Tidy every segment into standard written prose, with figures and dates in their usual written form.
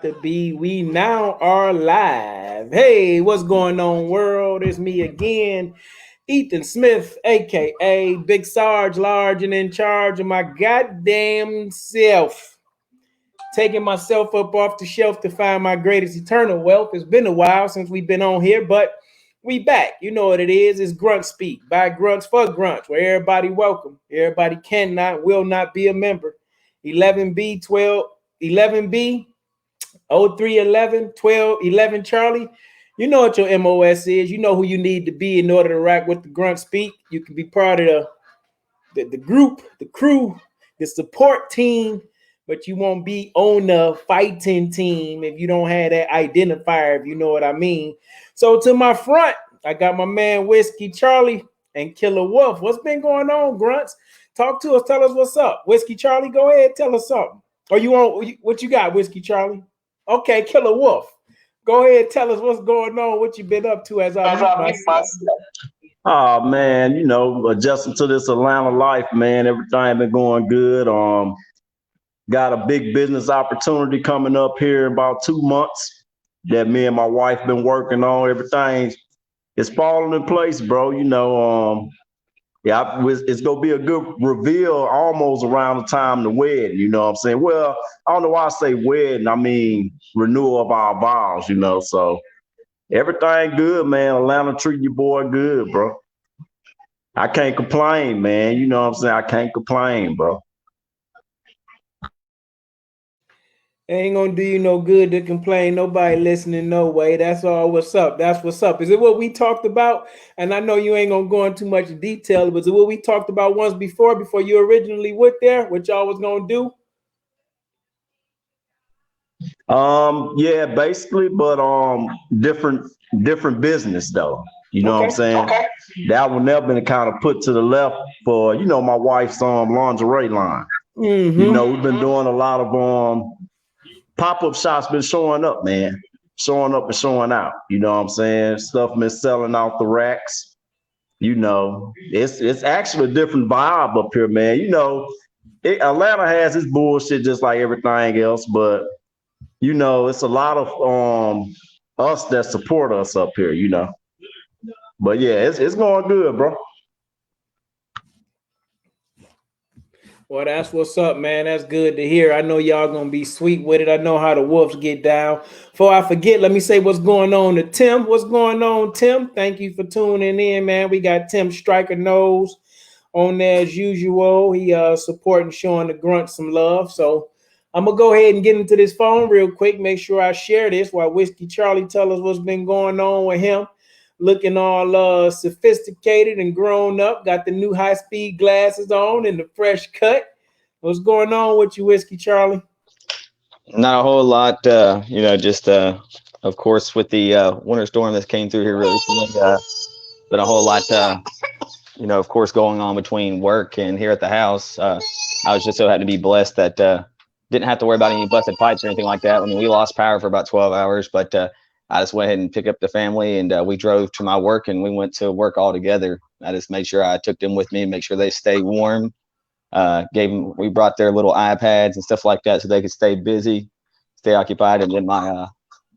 We now are live. Hey, what's going on, world? It's me again, Ethan Smith, aka Big Sarge, large and in charge of my goddamn self. Taking myself up off the shelf to find my greatest eternal wealth. It's been a while since we've been on here, but we back. You know what it is. It's Grunt Speak by Grunts for Grunts, where everybody welcome. Everybody cannot, will not be a member. 11B, 12, 11B, 0311 12 11 Charlie. You know what your MOS is. You know who you need to be in order to rock with the Grunt Speak. You can be part of the group, the crew, the support team, but you won't be on the fighting team if you don't have that identifier, if you know what I mean. So to my front, I got my man Whiskey Charlie and Killer Wolf. What's been going on, Grunts? Talk to us. Tell us what's up. Whiskey Charlie, go ahead. Tell us something. Or you want what you got, Whiskey Charlie? Okay, Killer Wolf. Go ahead, tell us what's going on, what you been up to as I mute myself. Oh man, adjusting to this Atlanta life, man. Everything been going good. Got a big business opportunity coming up here in about 2 months that me and my wife been working on. Everything is falling in place, bro. It's gonna be a good reveal almost around the time the wedding. You know what I'm saying? Well, I don't know why I say wedding. I mean renewal of our vows. So everything good, man. Atlanta treat your boy good, bro. I can't complain, man. You know what I'm saying? I can't complain, bro. Ain't gonna do you no good to complain. Nobody listening, no way. That's all. What's up? That's what's up. Is it what we talked about? And I know you ain't gonna go into much detail, but is it what we talked about once before you originally went there? What y'all was gonna do? Yeah, basically, but different business though. You know what I'm Okay. saying? Okay. That one never been kind of put to the left for my wife's lingerie line. Mm-hmm. We've been doing a lot of pop-up shops been showing up, man. Showing up and showing out. You know what I'm saying? Stuff been selling off the racks. It's actually a different vibe up here, man. Atlanta has its bullshit just like everything else, but it's a lot of us that support us up here. But yeah, it's going good, bro. Well, that's what's up, man. That's good to hear. I know y'all gonna be sweet with it. I know how the wolves get down. Before I forget, let me say what's going on to Tim. What's going on, Tim? Thank you for tuning in, man. We got Tim Striker Nose on there as usual. He supporting, showing the grunt some love. So I'm gonna go ahead and get into this phone real quick. Make sure I share this while Whiskey Charlie tell us what's been going on with him. Looking all sophisticated and grown up. Got the new high-speed glasses on and the fresh cut. What's going on with you, Whiskey Charlie? Not a whole lot, just of course with the winter storm that came through here really recently, been a whole lot, of course going on between work and here at the house. I was just so happy to be blessed that didn't have to worry about any busted pipes or anything like that. I mean, we lost power for about 12 hours, but I just went ahead and picked up the family and we drove to my work and we went to work all together. I just made sure I took them with me and make sure they stay warm. We brought their little iPads and stuff like that so they could stay busy, stay occupied. And then my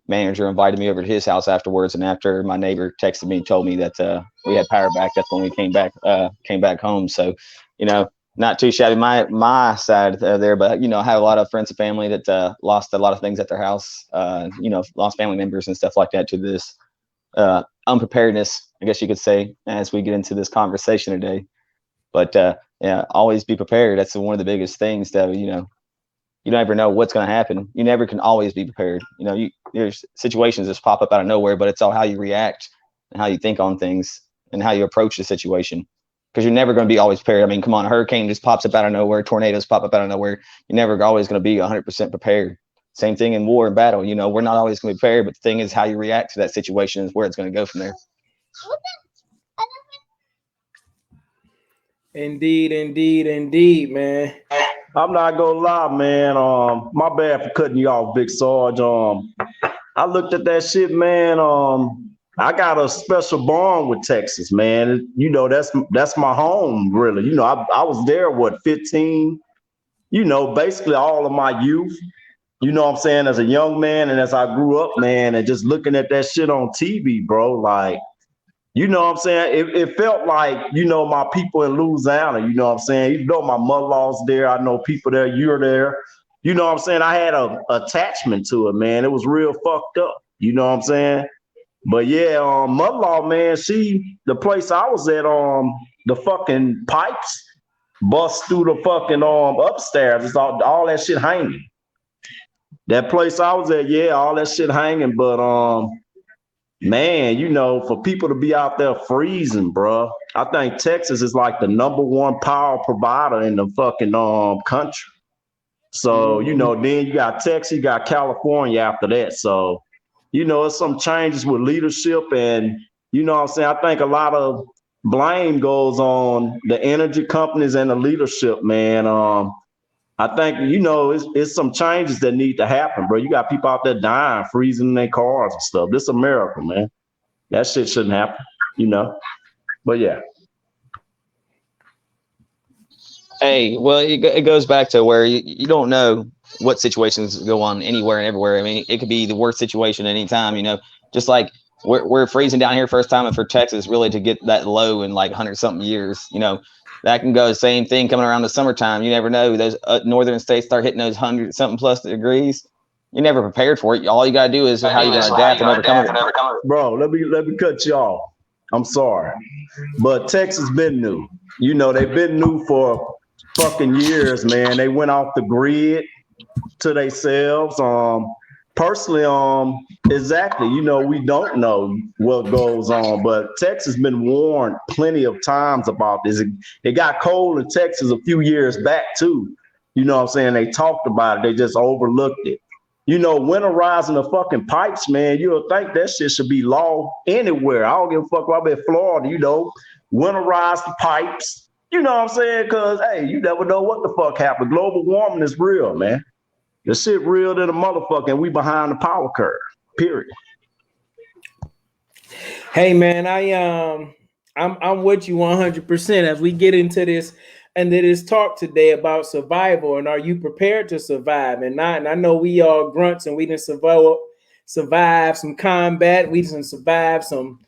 manager invited me over to his house afterwards. And after my neighbor texted me and told me that we had power back, that's when we came back home. So, not too shabby my side there, but I have a lot of friends and family that lost a lot of things at their house. Lost family members and stuff like that to this unpreparedness, I guess you could say, as we get into this conversation today. But yeah, always be prepared. That's one of the biggest things that you never know what's going to happen. You never can always be prepared. There's situations that pop up out of nowhere, but it's all how you react and how you think on things and how you approach the situation. Because you're never going to be always prepared. I mean, come on, a hurricane just pops up out of nowhere, tornadoes pop up out of nowhere. You're never always going to be 100% prepared. Same thing in war and battle. We're not always going to be prepared, but the thing is how you react to that situation is where it's going to go from there. Indeed, man. I'm not gonna lie, man. My bad for cutting you off, Big Sarge. I looked at that shit, man. I got a special bond with Texas, man. That's my home, really. I was there, 15? Basically all of my youth. you know what I'm saying, as a young man and as I grew up, man, and just looking at that shit on TV, bro, like, you know what I'm saying? It felt like, you know, my people in Louisiana, you know what I'm saying? You know, my mother-in-law's there. I know people there. You're there. You know what I'm saying? I had a attachment to it, man. It was real fucked up. You know what I'm saying? But yeah, mother-in-law, man, the place I was at, the fucking pipes bust through the fucking upstairs. It's all that shit hanging. That place I was at, yeah, all that shit hanging. But man, you know, for people to be out there freezing, bro, I think Texas is like the #1 power provider in the fucking country. So, you know, then you got Texas, you got California after that. So, you know, it's some changes with leadership, and you know what I'm saying? I think a lot of blame goes on the energy companies and the leadership, man. I think, you know, it's some changes that need to happen, bro. You got people out there dying, freezing in their cars and stuff. This is America, man. That shit shouldn't happen, you know. But yeah. Hey, well, it goes back to where you don't know what situations go on anywhere and everywhere. I mean, it could be the worst situation anytime, you know, just like we're freezing down here first time, and for Texas really to get that low in like 100-something years, you know, that can go same thing coming around the summertime. You never know. Those northern states start hitting those 100-something plus degrees. You're never prepared for it. All you got to do is how you're going to adapt and overcome it. Bro, let me cut you off. I'm sorry. But Texas been new. You know, they've been new for fucking years, man. They went off the grid to themselves. Personally, exactly, you know, we don't know what goes on, but Texas been warned plenty of times about this. It got cold in Texas a few years back too. You know what I'm saying? They talked about it. They just overlooked it. You know, winterizing the fucking pipes, man, you'll think that shit should be law anywhere. I don't give a fuck about in Florida, you know, winterize the pipes. You know what I'm saying? Because, hey, you never know what the fuck happened. Global warming is real, man. The shit real to the motherfucker, and we behind the power curve, period. Hey, man, I'm with you 100% as we get into this and this talk today about survival, and are you prepared to survive? And I know we all grunts, and we didn't survive some combat, we didn't survive some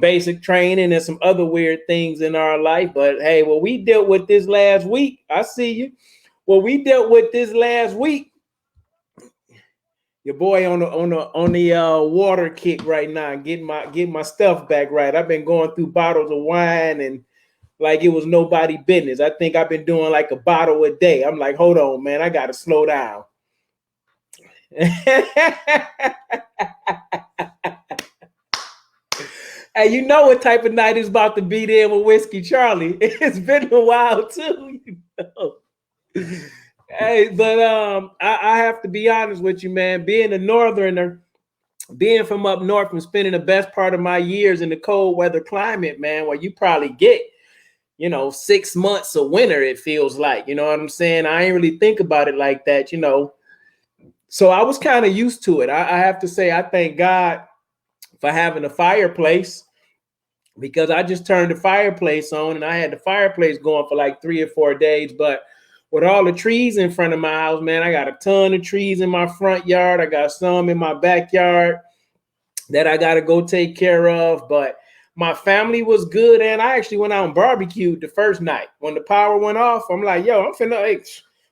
basic training and some other weird things in our life. But hey, what we dealt with this last week, I see you. What we dealt with this last week, your boy on the water kick right now, getting my stuff back right. I've been going through bottles of wine and like it was nobody business. I think I've been doing like a bottle a day. I'm like, hold on, man, I gotta slow down. Hey, you know what type of night is about to be there with Whiskey Charlie. It's been a while too, you know. Hey, but I have to be honest with you, man. Being a northerner, being from up north and spending the best part of my years in the cold weather climate, man, where you probably get, you know, 6 months of winter, it feels like, you know what I'm saying? I ain't really think about it like that, you know. So I was kind of used to it. I have to say, I thank God for having a fireplace, because I just turned the fireplace on and I had the fireplace going for like 3 or 4 days. But with all the trees in front of my house, man, I got a ton of trees in my front yard. I got some in my backyard that I got to go take care of. But my family was good, and I actually went out and barbecued the first night. When the power went off, I'm like, yo, I'm finna, hey,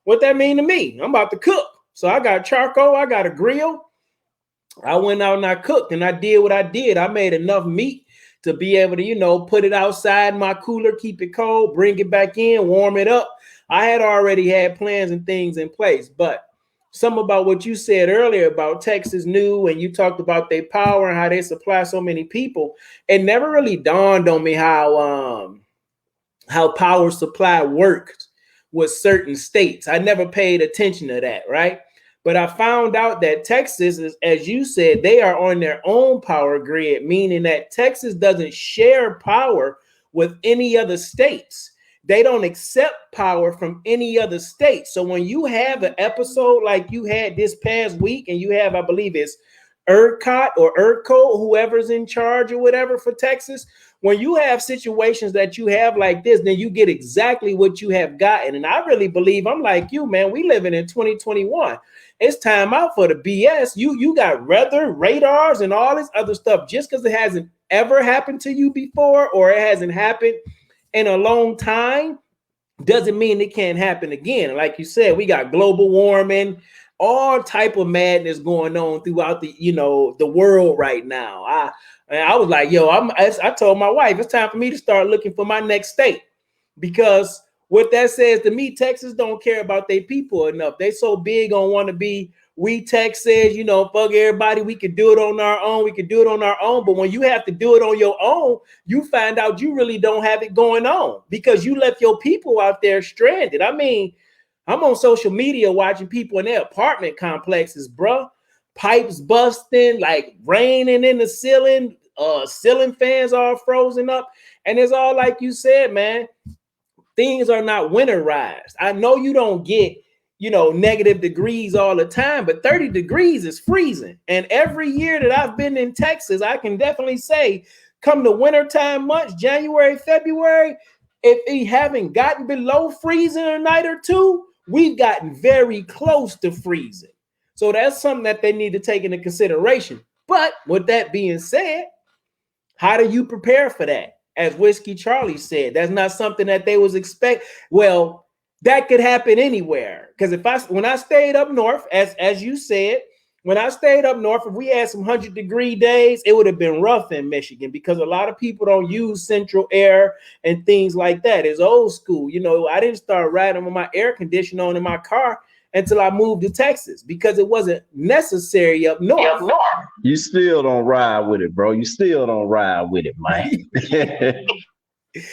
what that mean to me? I'm about to cook. So I got charcoal, I got a grill. I went out and I cooked, and I did what I did. I made enough meat to be able to, you know, put it outside my cooler, keep it cold, bring it back in, warm it up. I had already had plans and things in place. But some about what you said earlier about Texas new, and you talked about their power and how they supply so many people, it never really dawned on me how power supply worked with certain states. I never paid attention to that, right? But I found out that Texas is, as you said, they are on their own power grid, meaning that Texas doesn't share power with any other states. They don't accept power from any other state. So when you have an episode like you had this past week, and you have, I believe it's ERCOT or ERCO, whoever's in charge or whatever for Texas, when you have situations that you have like this, then you get exactly what you have gotten. And I really believe, I'm like you, man, we living in 2021. It's time out for the BS. You got weather radars and all this other stuff. Just because it hasn't ever happened to you before, or it hasn't happened in a long time, doesn't mean it can't happen again. Like you said, we got global warming, all type of madness going on throughout the world right now. I was like, yo, I told my wife it's time for me to start looking for my next state, because what that says to me, Texas don't care about their people enough. They so big on want to be, we Texas, fuck everybody. We could do it on our own. We could do it on our own. But when you have to do it on your own, you find out you really don't have it going on because you left your people out there stranded. I mean, I'm on social media watching people in their apartment complexes, bruh. Pipes busting, like raining in the ceiling. Ceiling fans are frozen up. And it's all like you said, man. Things are not winterized. I know you don't get, negative degrees all the time, but 30 degrees is freezing. And every year that I've been in Texas, I can definitely say, come the wintertime months, January, February, if we haven't gotten below freezing a night or two, we've gotten very close to freezing. So that's something that they need to take into consideration. But with that being said, how do you prepare for that? As Whiskey Charlie said, that's not something that they was expect. Well, that could happen anywhere. Because when I stayed up north, as you said, when I stayed up north, if we had some 100-degree days, it would have been rough in Michigan because a lot of people don't use central air and things like that. It's old school. I didn't start riding with my air conditioner on in my car until I moved to Texas because it wasn't necessary up north. You still don't ride with it, bro. You still don't ride with it, man.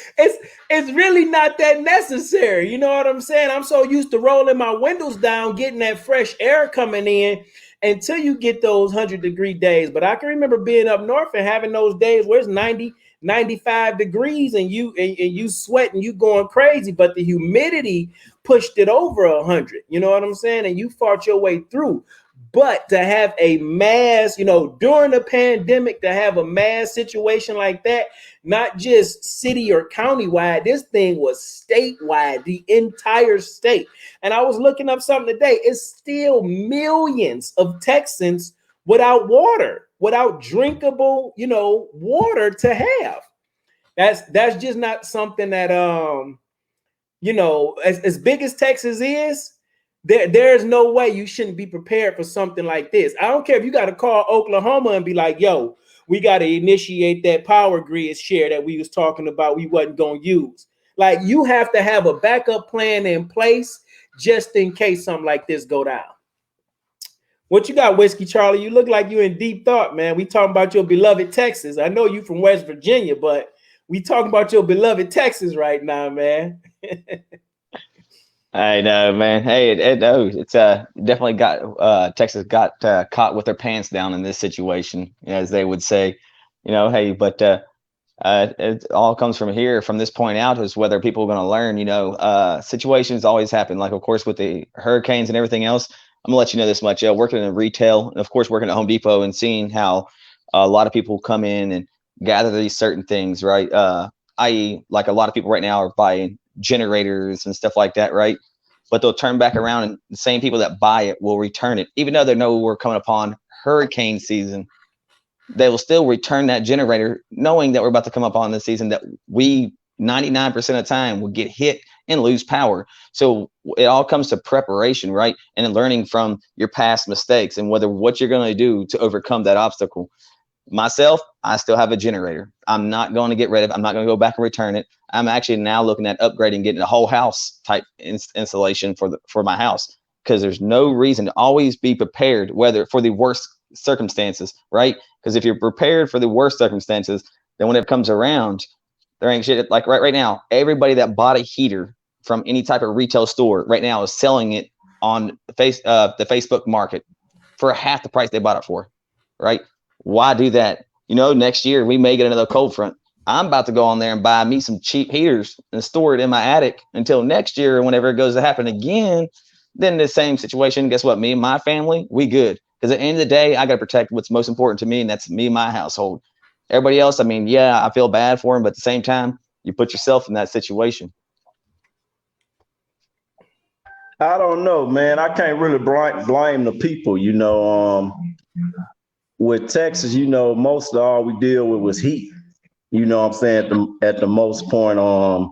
It's really not that necessary. You know what I'm saying? I'm so used to rolling my windows down, getting that fresh air coming in until you get those 100-degree days. But I can remember being up north and having those days where it's 90, 95 degrees and you sweating, you going crazy, but the humidity pushed it over 100. You know what I'm saying? And you fought your way through. But to have a mass, during the pandemic, to have a mass situation like that, not just city or county wide, this thing was statewide, the entire state. And I was looking up something today. It's still millions of Texans without water, without drinkable, water to have. That's just not something that, as big as Texas is, there's no way you shouldn't be prepared for something like this. I don't care if you got to call Oklahoma and be like, yo, we got to initiate that power grid share that we was talking about we wasn't going to use. Like, you have to have a backup plan in place just in case something like this go down. What you got, Whiskey Charlie? You look like you in deep thought, man. We talking about your beloved Texas. I know you from West Virginia, but we talking about your beloved Texas right now, man. I know, man. Hey, it's definitely got Texas got caught with their pants down in this situation, as they would say. Hey, but it all comes from here. From this point out, is whether people are going to learn. Situations always happen. Like, of course, with the hurricanes and everything else. I'm gonna let you know this much. Working in retail, and of course, working at Home Depot and seeing how a lot of people come in and gather these certain things, right? I.e., like a lot of people right now are buying generators and stuff like that, right? But they'll turn back around and the same people that buy it will return it. Even though they know we're coming upon hurricane season, they will still return that generator knowing that we're about to come up on this season that we 99% of the time will get hit and lose power. So it all comes to preparation, right? And then learning from your past mistakes and what you're going to do to overcome that obstacle. Myself, I still have a generator. I'm not going to get rid of it. I'm not going to go back and return it. I'm actually now looking at upgrading, getting a whole house type installation for my house, because there's no reason to always be prepared, whether for the worst circumstances, right? Because if you're prepared for the worst circumstances, then when it comes around, there ain't shit. Like right now, everybody that bought a heater from any type of retail store right now is selling it on the Facebook market for half the price they bought it for, right? Why do that? Next year we may get another cold front. I'm about to go on there and buy me some cheap heaters and store it in my attic until next year, whenever it goes to happen again. Then the same situation. Guess what? Me and my family, we good. Because at the end of the day, I got to protect what's most important to me, and that's me and my household. Everybody else, I mean, yeah, I feel bad for them, but at the same time, you put yourself in that situation. I don't know, man. I can't really blame the people. With Texas, most of all we deal with was heat. You know what I'm saying? At the most point, but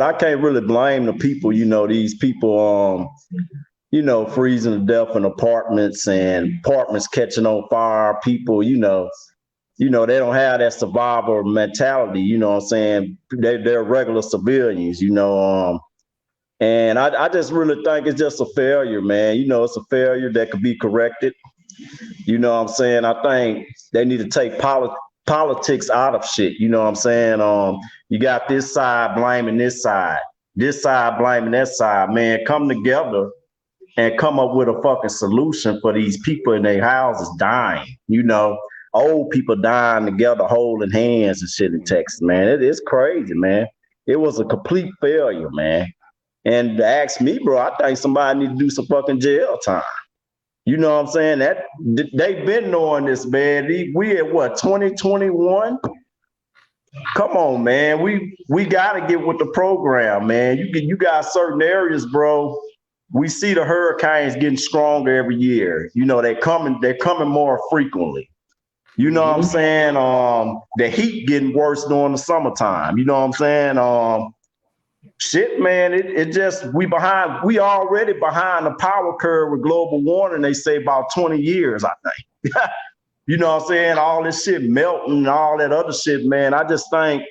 I can't really blame the people. These people, freezing to death in apartments and apartments catching on fire. People, they don't have that survivor mentality. You know what I'm saying? They're regular civilians. And I just really think it's just a failure, man. It's a failure that could be corrected. You know what I'm saying? I think they need to take politics out of shit. You know what I'm saying? You got this side blaming this side blaming that side. Man, come together and come up with a fucking solution for these people in their houses dying. Old people dying together, holding hands and shit in Texas, man. It's crazy, man. It was a complete failure, man. And to ask me, bro, I think somebody need to do some fucking jail time. You know what I'm saying? That they've been knowing this, man. We at what, 2021? Come on, man. We gotta get with the program, man. You got certain areas, bro. We see the hurricanes getting stronger every year. They're coming more frequently. You know what I'm saying? The heat getting worse during the summertime. You know what I'm saying? Shit, man, it just we already behind the power curve with global warming. They say about 20 years, I think. You know what I'm saying? All this shit melting and all that other shit, man. I just think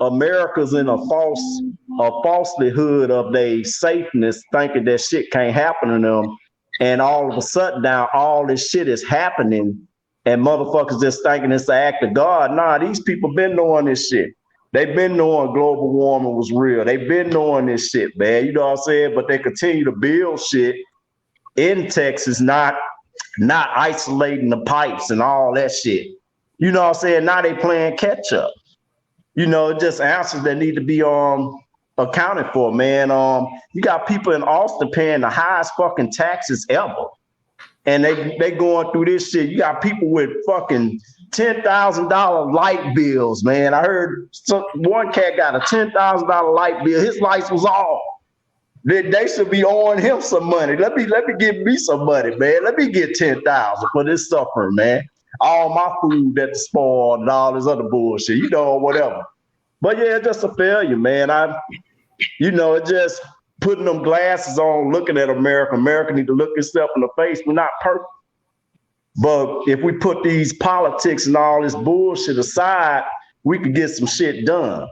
America's in a falselyhood of their safeness, thinking that shit can't happen to them. And all of a sudden now all this shit is happening and motherfuckers just thinking it's the act of God. Nah, these people been knowing this shit. They've been knowing global warming was real. They've been knowing this shit, man. You know what I'm saying? But they continue to build shit in Texas, not isolating the pipes and all that shit. You know what I'm saying? Now they playing catch up. Just answers that need to be accounted for, man. You got people in Austin paying the highest fucking taxes ever. And they going through this shit. You got people with fucking $10,000 light bills, man. I heard one cat got a $10,000 light bill. His lights was off. They should be owing him some money. Let me give me some money, man. Let me get 10,000 for this suffering, man. All my food that's spoiled and all this other bullshit, whatever. But yeah, it's just a failure, man. It just putting them glasses on, looking at America. America need to look itself in the face. We're not perfect. But if we put these politics and all this bullshit aside, we could get some shit done.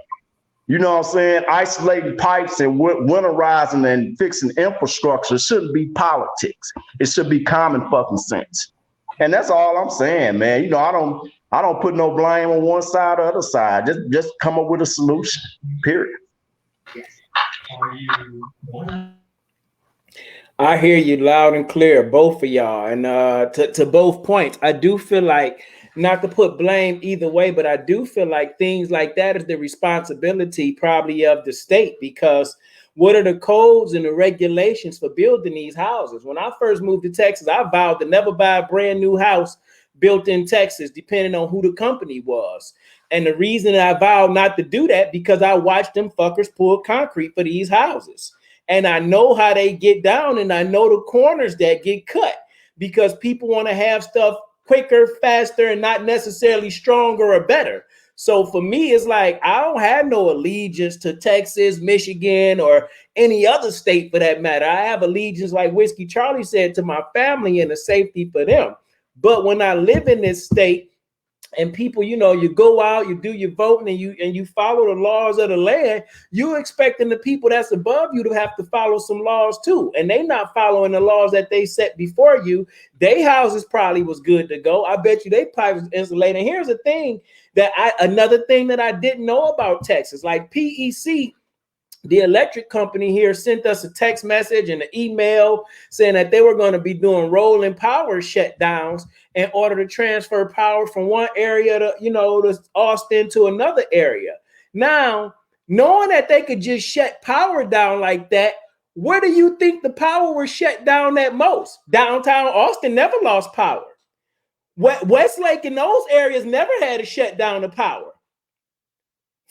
You know what I'm saying? Isolating pipes and winterizing and fixing infrastructure shouldn't be politics. It should be common fucking sense. And that's all I'm saying, man. I don't put no blame on one side or the other side. Just come up with a solution. Period. I hear you loud and clear, both of y'all. And to both points, I do feel like, not to put blame either way, but I do feel like things like that is the responsibility probably of the state, because what are the codes and the regulations for building these houses? When I first moved to Texas, I vowed to never buy a brand new house built in Texas, depending on who the company was. And the reason I vowed not to do that, because I watched them fuckers pour concrete for these houses. And I know how they get down, and I know the corners that get cut, because people want to have stuff quicker, faster, and not necessarily stronger or better. So for me, it's like, I don't have no allegiance to Texas, Michigan, or any other state for that matter. I have allegiance, like Whiskey Charlie said, to my family and the safety for them. But when I live in this state, and people, you go out, you do your voting, and you follow the laws of the land, you're expecting the people that's above you to have to follow some laws too. And they not following the laws that they set before you. They houses probably was good to go. I bet you they pipes was insulated. And here's the thing another thing that I didn't know about Texas, like PEC, the electric company here, sent us a text message and an email saying that they were going to be doing rolling power shutdowns in order to transfer power from one area to, to Austin to another area. Now, knowing that they could just shut power down like that, where do you think the power was shut down at most? Downtown Austin never lost power. Westlake and those areas never had to shut down the power.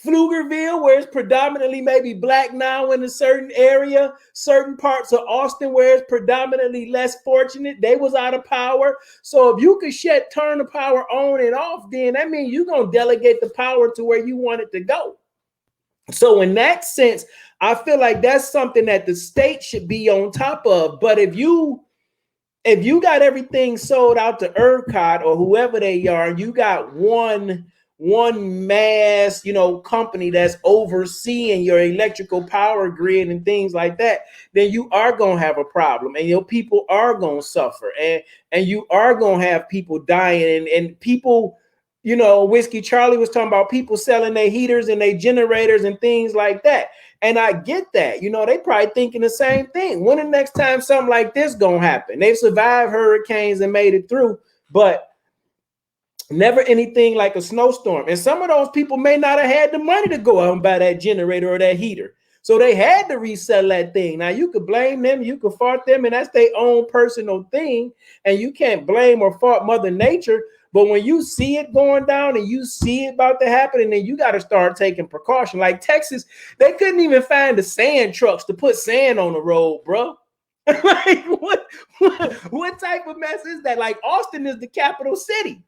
Pflugerville, where it's predominantly maybe black now in a certain area, certain parts of Austin where it's predominantly less fortunate, they was out of power. So if you could turn the power on and off, then that means you're going to delegate the power to where you want it to go. So in that sense, I feel like that's something that the state should be on top of. But if you got everything sold out to ERCOT or whoever they are, and you got one mass, company that's overseeing your electrical power grid and things like that, then you are gonna have a problem, and your people are gonna suffer, and you are gonna have people dying, and people. Whiskey Charlie was talking about people selling their heaters and their generators and things like that. And I get that. They probably thinking the same thing. When the next time something like this gonna happen? They've survived hurricanes and made it through, but never anything like a snowstorm. And some of those people may not have had the money to go out and buy that generator or that heater. So they had to resell that thing. Now you could blame them, you could fault them, and that's their own personal thing. And you can't blame or fault Mother Nature. But when you see it going down and you see it about to happen, and then you got to start taking precaution. Like Texas, they couldn't even find the sand trucks to put sand on the road, bro. Like what type of mess is that? Like Austin is the capital city.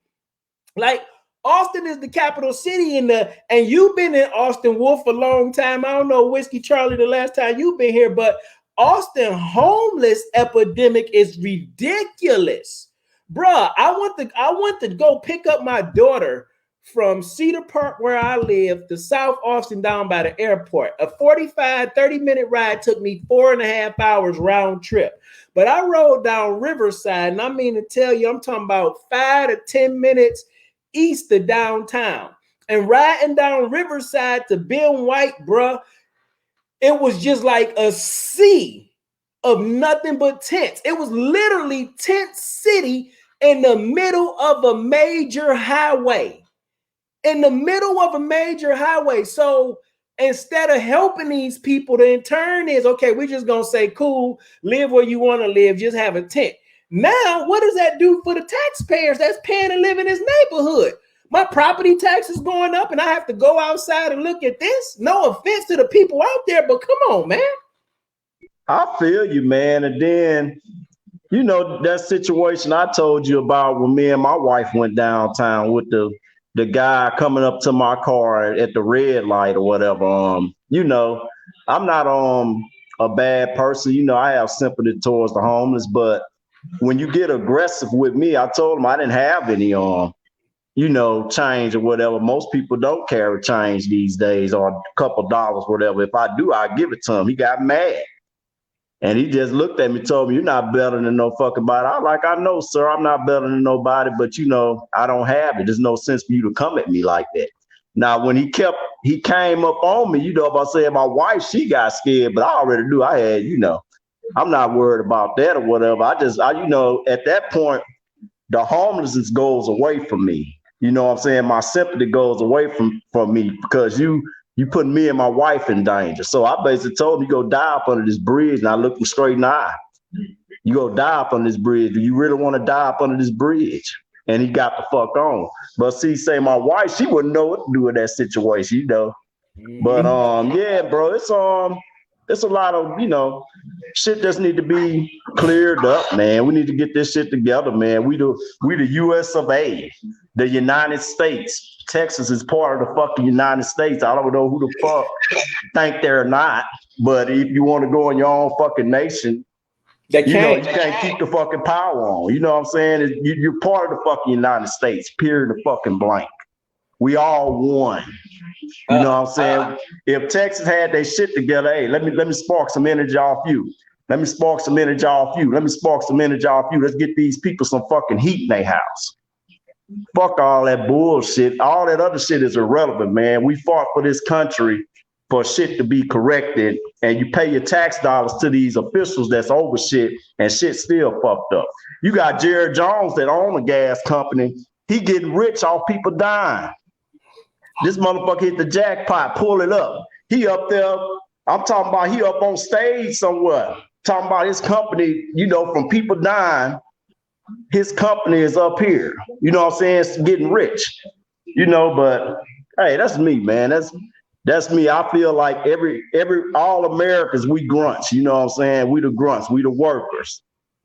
Like Austin is the capital city, and you've been in Austin, Wolf, a long time. I don't know, Whiskey Charlie, the last time you've been here, but Austin homeless epidemic is ridiculous. Bruh, I want to go pick up my daughter from Cedar Park, where I live, to South Austin down by the airport. A 30-minute ride took me 4.5 hours round trip. But I rode down Riverside, and I mean to tell you, I'm talking about 5 to 10 minutes east of downtown. And riding down Riverside to Ben White, bruh, it was just like a sea of nothing but tents. It was literally tent city in the middle of a major highway. In the middle of a major highway. So instead of helping these people, the turn is, okay, we're just going to say, cool, live where you want to live, just have a tent. Now, what does that do for the taxpayers that's paying to live in this neighborhood? My property tax is going up and I have to go outside and look at this? No offense to the people out there, but come on, man. I feel you, man. And then, that situation I told you about when me and my wife went downtown with the guy coming up to my car at the red light or whatever. I'm not a bad person. I have sympathy towards the homeless, but when you get aggressive with me, I told him I didn't have any change or whatever. Most people don't carry change these days, or a couple dollars, whatever. If I do, I give it to him. He got mad. And he just looked at me, told me, "You're not better than no fucking body." I was like, "I know, sir, I'm not better than nobody, but I don't have it. There's no sense for you to come at me like that." Now, when he came up on me, if I said my wife, she got scared, but I already knew I had, I'm not worried about that or whatever. I at that point, the homelessness goes away from me. You know what I'm saying? My sympathy goes away from me because you putting me and my wife in danger. So I basically told him, "You go die up under this bridge." And I looked him straight in the eye. "You go die up under this bridge. Do you really want to die up under this bridge?" And he got the fuck on. But see, say my wife, she wouldn't know what to do in that situation, But yeah, bro, it's a lot of shit just need to be cleared up, man. We need to get this shit together, man. We the US of A, the United States. Texas is part of the fucking United States. I don't know who the fuck think they're not, but if you want to go in your own fucking nation, you can't keep the fucking power on. You know what I'm saying? You're part of the fucking United States, period of fucking blank. We all one. You know what I'm saying? If Texas had their shit together, hey, let me spark some energy off you. Let me spark some energy off you. Let me spark some energy off you. Let's get these people some fucking heat in their house. Fuck all that bullshit. All that other shit is irrelevant, man. We fought for this country for shit to be corrected, and you pay your tax dollars to these officials that's over shit, and shit still fucked up. You got Jared Jones that own a gas company. He getting rich off people dying. This motherfucker hit the jackpot, pull it up. He up there, I'm talking about he up on stage somewhere, talking about his company, from people dying, his company is up here. You know what I'm saying? It's getting rich. But hey, that's me, man. That's me. I feel like all Americans, we grunts. You know what I'm saying? We the grunts. We the workers.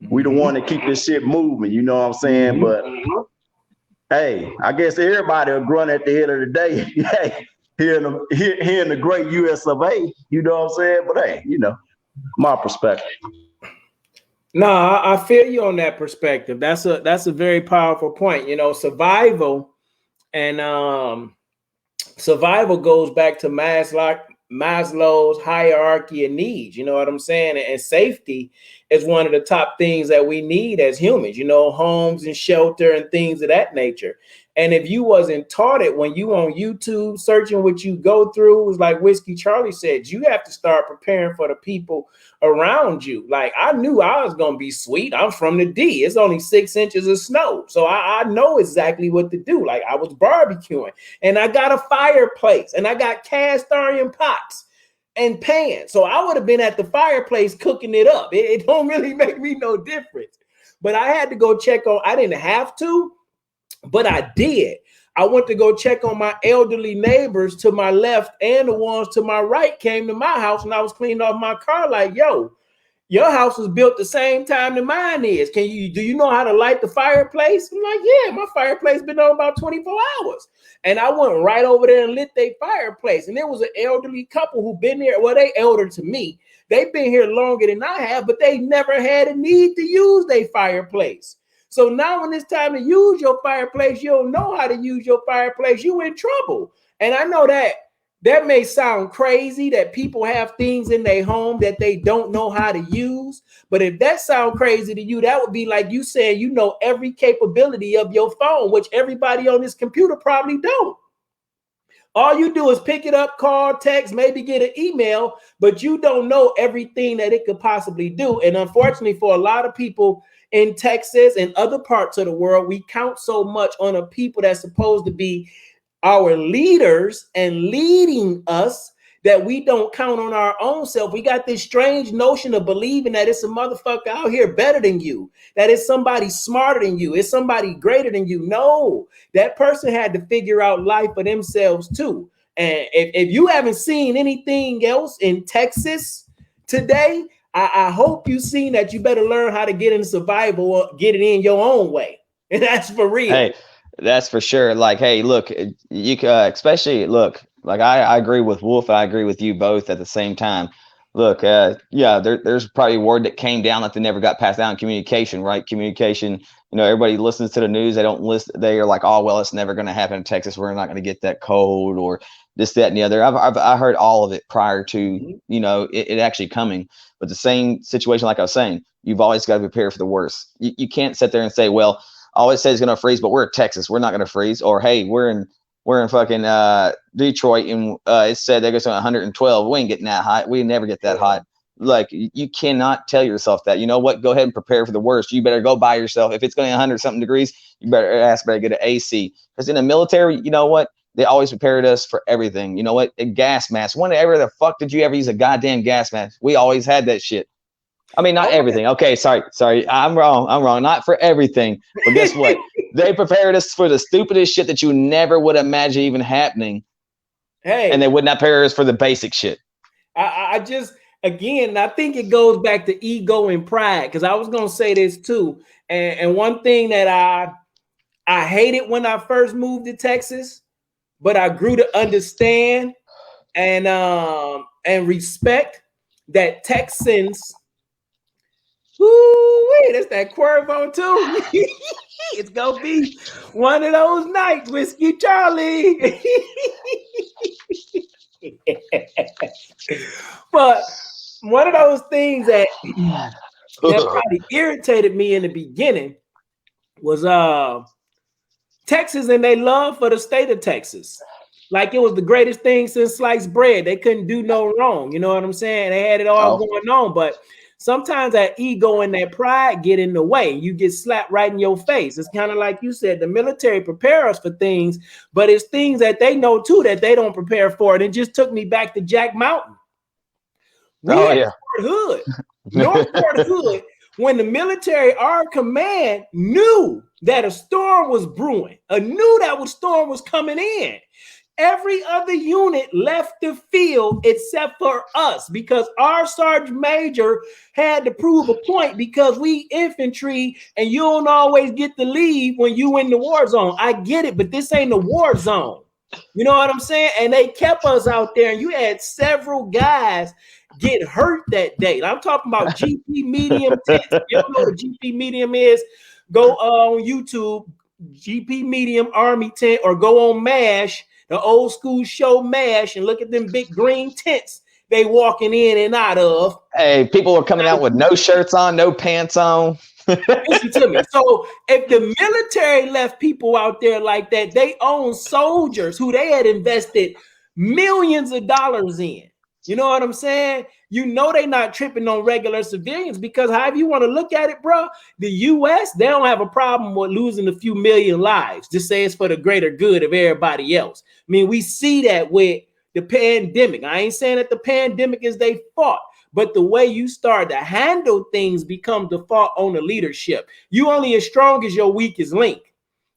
We the one that keep this shit moving. You know what I'm saying? But hey, I guess everybody will grunt at the end of the day. Hey, here in the great US of A. You know what I'm saying? But hey, my perspective. No, I feel you on that perspective. That's a very powerful point. Survival and survival goes back to Maslow's hierarchy of needs. You know what I'm saying? And safety is one of the top things that we need as humans, homes and shelter and things of that nature. And if you wasn't taught it when you on YouTube searching what you go through, it was like Whiskey Charlie said, you have to start preparing for the people around you. Like, I knew I was going to be sweet. I'm from the D. It's only 6 inches of snow. So I know exactly what to do. Like, I was barbecuing and I got a fireplace and I got cast iron pots and pans. So I would have been at the fireplace cooking it up. It don't really make me no difference. But I had to go check on, I didn't have to, but I did. I went to go check on my elderly neighbors to my left, and the ones to my right came to my house, and I was cleaning off my car like, yo, your house was built the same time that mine is. Do you know how to light the fireplace? I'm like, yeah, my fireplace been on about 24 hours. And I went right over there and lit their fireplace. And there was an elderly couple who been there. Well, they elder to me. They've been here longer than I have, but they never had a need to use their fireplace. So now when it's time to use your fireplace, you don't know how to use your fireplace, you in trouble. And I know that may sound crazy that people have things in their home that they don't know how to use. But if that sounds crazy to you, that would be like you saying you know every capability of your phone, which everybody on this computer probably don't. All you do is pick it up, call, text, maybe get an email, but you don't know everything that it could possibly do. And unfortunately, for a lot of people in Texas and other parts of the world, we count so much on a people that's supposed to be our leaders and leading us that we don't count on our own self. We got this strange notion of believing that it's a motherfucker out here better than you, that it's somebody smarter than you, it's somebody greater than you. No, that person had to figure out life for themselves too. And if you haven't seen anything else in Texas today, I hope you've seen that you better learn how to get in survival or get it in your own way. And that's for real. Hey, that's for sure. Like, hey, look, you especially look, like I agree with Wolf. I agree with you both at the same time. Look, yeah, there's probably a word that came down that they never got passed down. Communication, right? Communication. Everybody listens to the news. They don't listen. They are like, oh, well, it's never going to happen in Texas. We're not going to get that cold or this, that, and the other. I heard all of it prior to, it actually coming. But the same situation, like I was saying, you've always got to prepare for the worst. You can't sit there and say, well, I always say it's going to freeze, but we're in Texas. We're not going to freeze. Or, hey, we're in fucking Detroit, and it said they're going to 112. We ain't getting that hot. We never get that hot. Like, you cannot tell yourself that. You know what? Go ahead and prepare for the worst. You better go buy yourself. If it's going to 100-something degrees, you better get an AC. Because in the military, you know what? They always prepared us for everything. You know what? A gas mask. Whenever the fuck did you ever use a goddamn gas mask? We always had that shit. I mean, not everything. Okay, sorry. I'm wrong. Not for everything. But guess what? They prepared us for the stupidest shit that you never would imagine even happening. Hey, and they would not prepare us for the basic shit. I think it goes back to ego and pride, because I was gonna say this too. And one thing that I hated when I first moved to Texas, but I grew to understand and respect that Texans. Woo-wee, that's that Cuervo too. It's gonna be one of those nights, Whiskey Charlie. But one of those things that probably irritated me in the beginning was Texas and their love for the state of Texas. Like it was the greatest thing since sliced bread. They couldn't do no wrong. You know what I'm saying? They had it all going on, but sometimes that ego and that pride get in the way. You get slapped right in your face. It's kind of like you said, the military prepare us for things, but it's things that they know too that they don't prepare for. And it just took me back to Jack Mountain. North Fort Hood, when the military, our command knew that a storm was brewing, knew that a storm was coming in. Every other unit left the field except for us because our sergeant major had to prove a point because we infantry and you don't always get to leave when you in the war zone. I get it, but this ain't a war zone. You know what I'm saying? And they kept us out there, and you had several guys get hurt that day. I'm talking about GP medium tents. If you don't know what a GP medium is, go on YouTube, GP medium army tent, or go on MASH, the old school show MASH, and look at them big green tents they walking in and out of. Hey, people are coming out with no shirts on, no pants on. Listen to me. So if the military left people out there like that, they own soldiers who they had invested millions of dollars in. You know what I'm saying? You know they not tripping on regular civilians because however you want to look at it, bro, the U.S., they don't have a problem with losing a few million lives. Just say it's for the greater good of everybody else. I mean, we see that with the pandemic. I ain't saying that the pandemic is they fault, but the way you start to handle things becomes the fault on the leadership. You only as strong as your weakest link.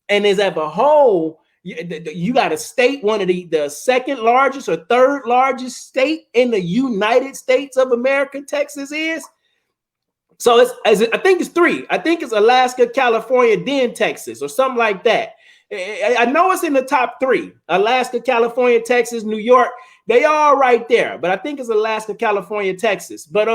And as a whole, you got a state, one of the second largest or third largest state in the United States of America, Texas is. So I think it's three. I think it's Alaska, California, then Texas or something like that. I know it's in the top three. Alaska, California, Texas, New York. They all right there. But I think it's Alaska, California, Texas. But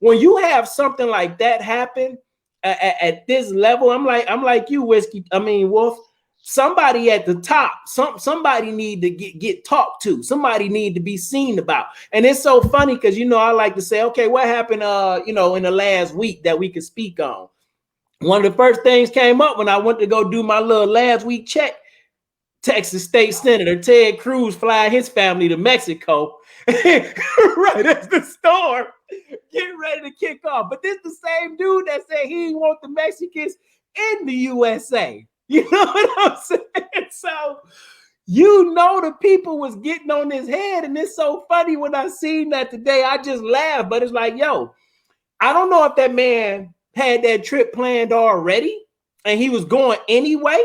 when you have something like that happen at this level, I'm like you, Wolf. Somebody at the top, somebody need to get talked to. Somebody need to be seen about. And it's so funny because I like to say, okay, what happened in the last week that we could speak on? One of the first things came up when I went to go do my little last week check. Texas State Senator Ted Cruz flying his family to Mexico right as the storm getting ready to kick off. But this the same dude that said he didn't want the Mexicans in the USA. You know what I'm saying? So, the people was getting on his head. And it's so funny when I seen that today. I just laughed. But it's like, yo, I don't know if that man had that trip planned already and he was going anyway.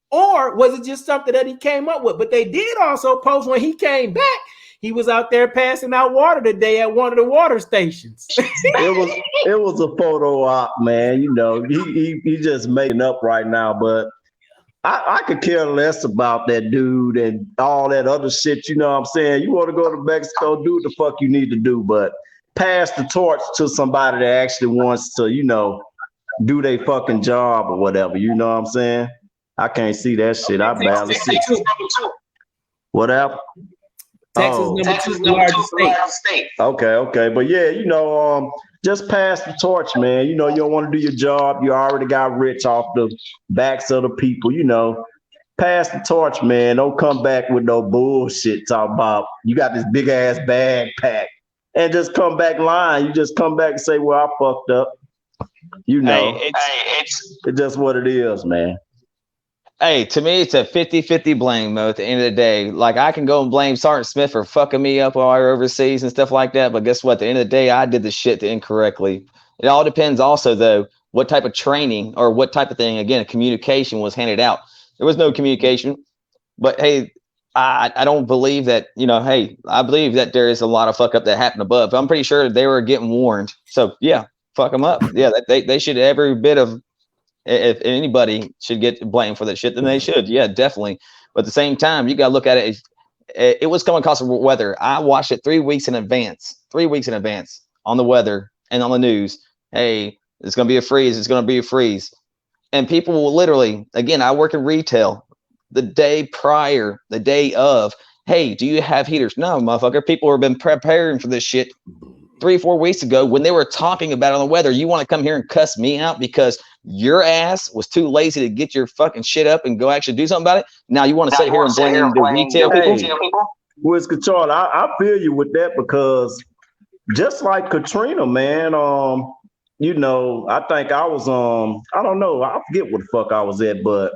Or was it just something that he came up with? But they did also post when he came back, he was out there passing out water today at one of the water stations. it was a photo op, man. He just making up right now, but I could care less about that dude and all that other shit. You know what I'm saying? You want to go to Mexico, do what the fuck you need to do, but pass the torch to somebody that actually wants to, do their fucking job or whatever. You know what I'm saying? I can't see that shit. I barely see it. Whatever. Texas number two largest state. Okay. But yeah, just pass the torch, man. You don't want to do your job. You already got rich off the backs of the people, Pass the torch, man. Don't come back with no bullshit. Talk about you got this big ass bag packed and just come back lying. You just come back and say, well, I fucked up. It's just what it is, man. Hey, to me, it's a 50-50 blame, Mo, at the end of the day. Like, I can go and blame Sergeant Smith for fucking me up while I were overseas and stuff like that, but guess what? At the end of the day, I did the shit incorrectly. It all depends also, though, what type of training or what type of thing, again, communication was handed out. There was no communication, but hey, I don't believe that, I believe that there is a lot of fuck up that happened above. I'm pretty sure they were getting warned. So, yeah, fuck them up. Yeah, they should every bit of. If anybody should get blamed for that shit, then they should. Yeah, definitely. But at the same time, you got to look at it. It was coming across the weather. I watched it 3 weeks in advance on the weather and on the news. Hey, it's going to be a freeze. It's going to be a freeze. And people will literally, again, I work in retail the day prior, the day of, hey, do you have heaters? No, motherfucker. People have been preparing for this shit 3-4 weeks ago when they were talking about it on the weather. You want to come here and cuss me out because your ass was too lazy to get your fucking shit up and go actually do something about it? Now you want to sit here and blame the retail people? Wiz Kachard, I feel you with that because just like Katrina, man, I think I was I don't know, I forget what the fuck I was at, but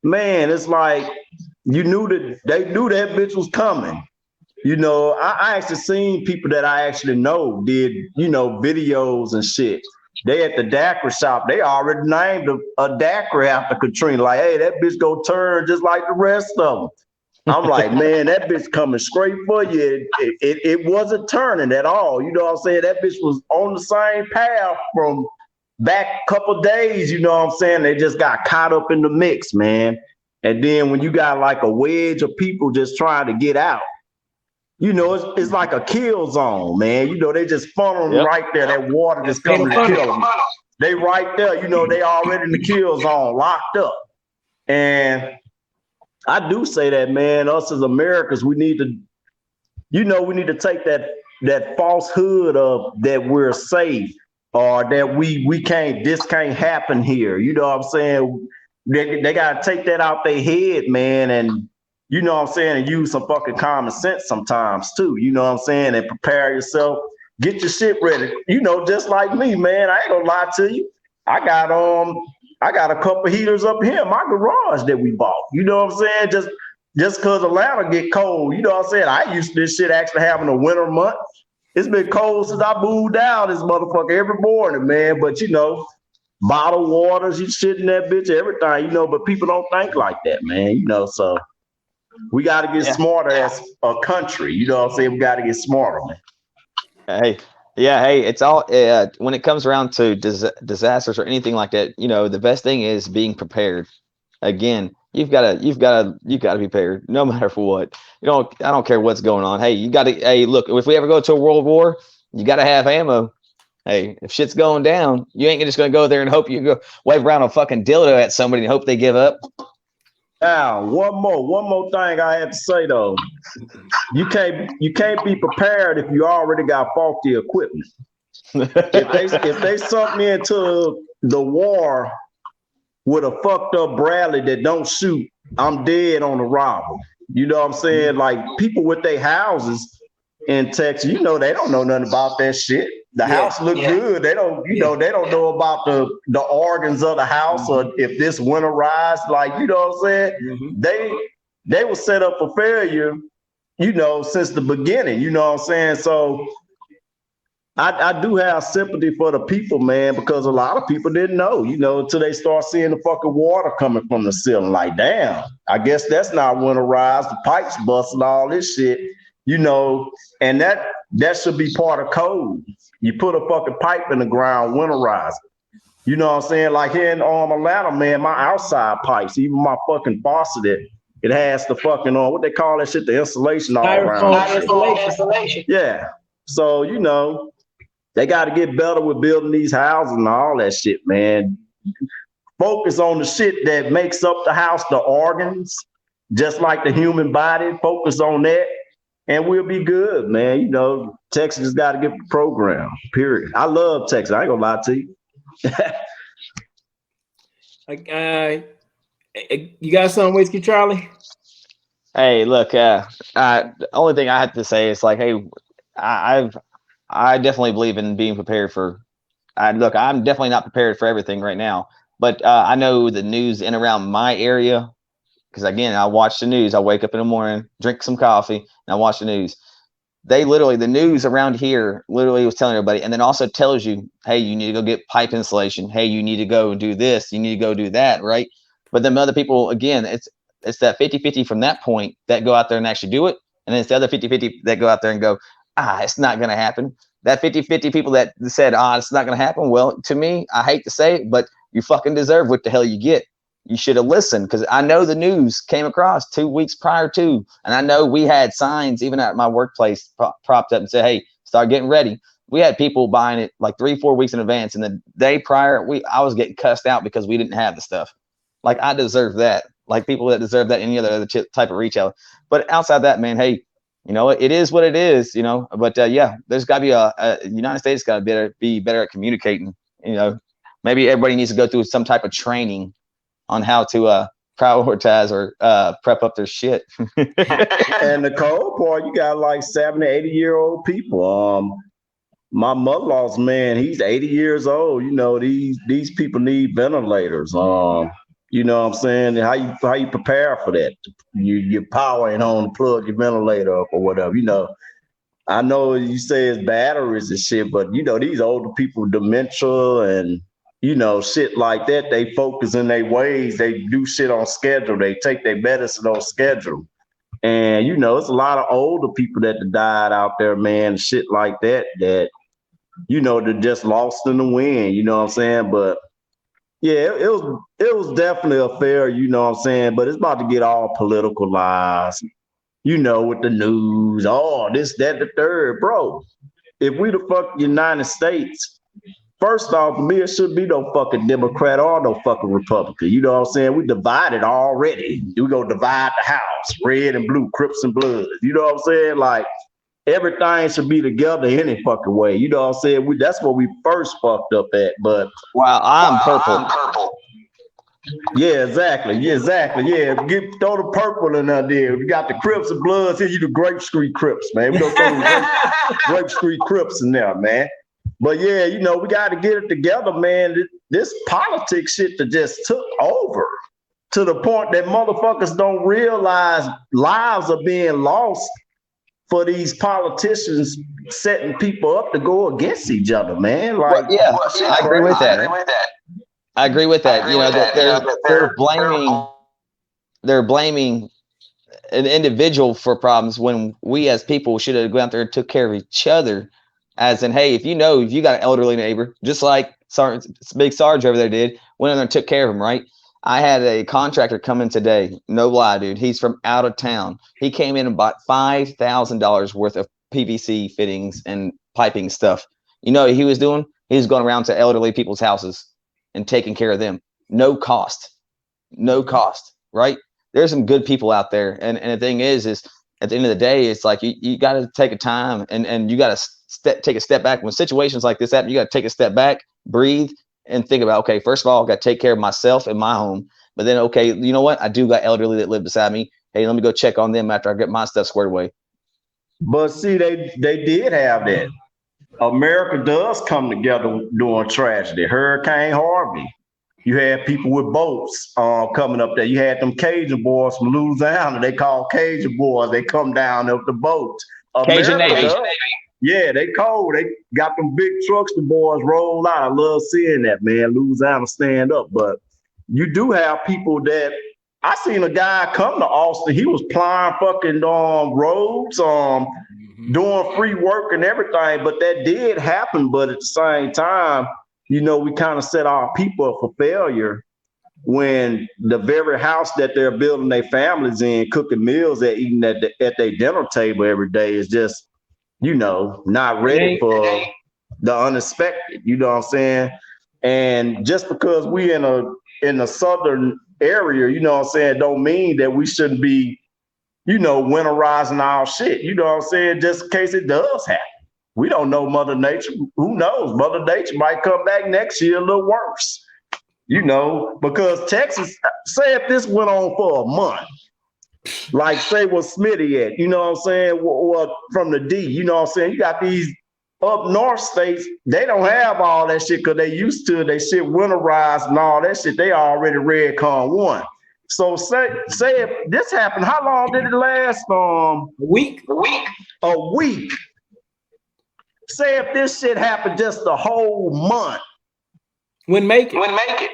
man, it's like they knew that bitch was coming. I actually seen people that I actually know did, videos and shit. they at the daiquiri shop. They already named a daiquiri after Katrina. Like, hey, that bitch go turn just like the rest of them. I'm like, man, that bitch coming straight for you. It wasn't turning at all. You know what I'm saying? That bitch was on the same path from back a couple days. You know what I'm saying? They just got caught up in the mix, man. And then when you got like a wedge of people just trying to get out, you know, it's like a kill zone, man. You know, they just funnel them right there. That water just coming to kill them. They right there. You know, they already in the kill zone, locked up. And I do say that, man, us as Americans, we need to, you know, we need to take that falsehood of that we're safe or that we can't, this can't happen here. You know what I'm saying? They got to take that out their head, man, and you know what I'm saying, and use some fucking common sense sometimes too. You know what I'm saying? And prepare yourself, get your shit ready. You know, just like me, man. I ain't gonna lie to you. I got a couple heaters up here in my garage that we bought. You know what I'm saying? Just cause Atlanta get cold. You know what I'm saying? I used to this shit actually having a winter month. It's been cold since I moved down this motherfucker every morning, man. But you know, bottled waters, you shit in that bitch, everything, you know, but people don't think like that, man. You know, so we gotta get smarter as a country. You know what I'm saying? We gotta get smarter, man. Hey, yeah, hey, it's all when it comes around to disasters or anything like that, you know, the best thing is being prepared. Again, you've got to be prepared no matter for what. You know, I don't care what's going on. Hey, you got to, hey, look, if we ever go to a world war, you got to have ammo. Hey, if shit's going down, you ain't just going to go there and hope you go wave around a fucking dildo at somebody and hope they give up. Now, one more thing I have to say though. You can't be prepared if you already got faulty equipment. if they sunk me into the war with a fucked up Bradley that don't shoot, I'm dead on arrival. You know what I'm saying? Like people with their houses in Texas, you know, they don't know nothing about that shit. The house look good. They don't, you know, they don't know about the organs of the house or if this winterized, like, you know what I'm saying? They were set up for failure, you know, since the beginning, you know what I'm saying? So I do have sympathy for the people, man, because a lot of people didn't know, you know, until they start seeing the fucking water coming from the ceiling. Like, damn, I guess that's not winterized. The pipes busting, all this shit, you know, and that should be part of code. You put a fucking pipe in the ground, winterize it. You know what I'm saying? Like here in Atlanta, man, my outside pipes, even my fucking faucet, it has the fucking what they call that shit, the insulation all around. Insulation. Yeah. So, you know, they got to get better with building these houses and all that shit, man. Focus on the shit that makes up the house, the organs, just like the human body. Focus on that, and we'll be good, man. You know, Texas has got to get the program, period. I love Texas. I ain't going to lie to you. You got some whiskey, Charlie? Hey, look, the only thing I have to say is like, hey, I definitely believe in being prepared for. Look, I'm definitely not prepared for everything right now, but I know the news in around my area because again, I watch the news. I wake up in the morning, drink some coffee, and I watch the news. They literally, the news around here literally was telling everybody, and then also tells you, hey, you need to go get pipe insulation. Hey, you need to go do this. You need to go do that, right? But then other people, again, it's that 50-50 from that point that go out there and actually do it. And then it's the other 50-50 that go out there and go, it's not going to happen. That 50-50 people that said, it's not going to happen. Well, to me, I hate to say it, but you fucking deserve what the hell you get. You should have listened because I know the news came across 2 weeks prior to, and I know we had signs even at my workplace propped up and said, hey, start getting ready. We had people buying it like 3-4 weeks in advance. And the day prior, I was getting cussed out because we didn't have the stuff. Like I deserve that. Like people that deserve that, any other type of retailer. But outside that, man, hey, you know, it is what it is, you know, but yeah, there's got to be a United States got to be better at communicating, you know, maybe everybody needs to go through some type of training on how to prioritize or prep up their shit. And the cold part, you got like 70, 80-year-old people. My mother-in-law's man, he's 80 years old. You know, these people need ventilators. You know what I'm saying? How you prepare for that? You're powering on to plug your ventilator up or whatever, you know. I know you say it's batteries and shit, but these older people, dementia and shit like that, they focus in their ways. They do shit on schedule. They take their medicine on schedule. And it's a lot of older people that died out there, man, shit like that, they're just lost in the wind, you know what I'm saying? But yeah, it was definitely a fair, you know what I'm saying? But it's about to get all politicalized, with the news, oh, this, that, the third. Bro, if we the fuck United States, first off, to me, it should be no fucking Democrat or no fucking Republican. You know what I'm saying? We divided already. We gonna divide the house, red and blue, Crips and Bloods. You know what I'm saying? Like, everything should be together any fucking way. You know what I'm saying? That's what we first fucked up at. But wow, I'm purple. Yeah, exactly. Yeah, exactly. Yeah, throw the purple in there. We got the Crips and Bloods. Here you the Grape Street Crips, man. We gonna throw the Grape Street Crips in there, man. But yeah, we got to get it together, man. This politics shit that just took over to the point that motherfuckers don't realize lives are being lost for these politicians setting people up to go against each other, man. Like, yeah, I agree with that. I agree with that. They're blaming an individual for problems when we as people should have gone out there and took care of each other. As in, hey, if you got an elderly neighbor, just like Big Sarge over there did, went in there and took care of him, right? I had a contractor come in today, no lie, dude. He's from out of town. He came in and bought $5,000 worth of PVC fittings and piping stuff. You know what he was doing? He was going around to elderly people's houses and taking care of them. No cost, right? There's some good people out there. And the thing is at the end of the day, it's like you got to take a time and you got to take a step back. When situations like this happen, you got to take a step back, breathe, and think about, okay, first of all, I got to take care of myself and my home. But then, okay, you know what? I do got elderly that live beside me. Hey, let me go check on them after I get my stuff squared away. But see, they did have that. America does come together during tragedy. Hurricane Harvey. You had people with boats coming up there. You had them Cajun boys from Louisiana. They call Cajun boys. They come down with the boat. Cajun Navy. Yeah, they cold. They got them big trucks. The boys roll out. I love seeing that, man. Louisiana stand up. But you do have people that I seen a guy come to Austin. He was plowing fucking roads, doing free work and everything. But that did happen. But at the same time, we kind of set our people up for failure when the very house that they're building their families in, cooking meals at, eating at their dinner table every day is just, not ready for the unexpected. You know what I'm saying? And just because we in a southern area, you know what I'm saying, don't mean that we shouldn't be, winterizing our shit. You know what I'm saying? Just in case it does happen. We don't know Mother Nature. Who knows? Mother Nature might come back next year a little worse. Because Texas, say if this went on for a month, like say what Smitty at, you know what I'm saying? Or from the D, you know what I'm saying? You got these up north states, they don't have all that shit because they used to, they shit winterized and all that shit. They already red con one. So say if this happened, how long did it last? A week. A week. Say if this shit happened just a whole month. Wouldn't make it.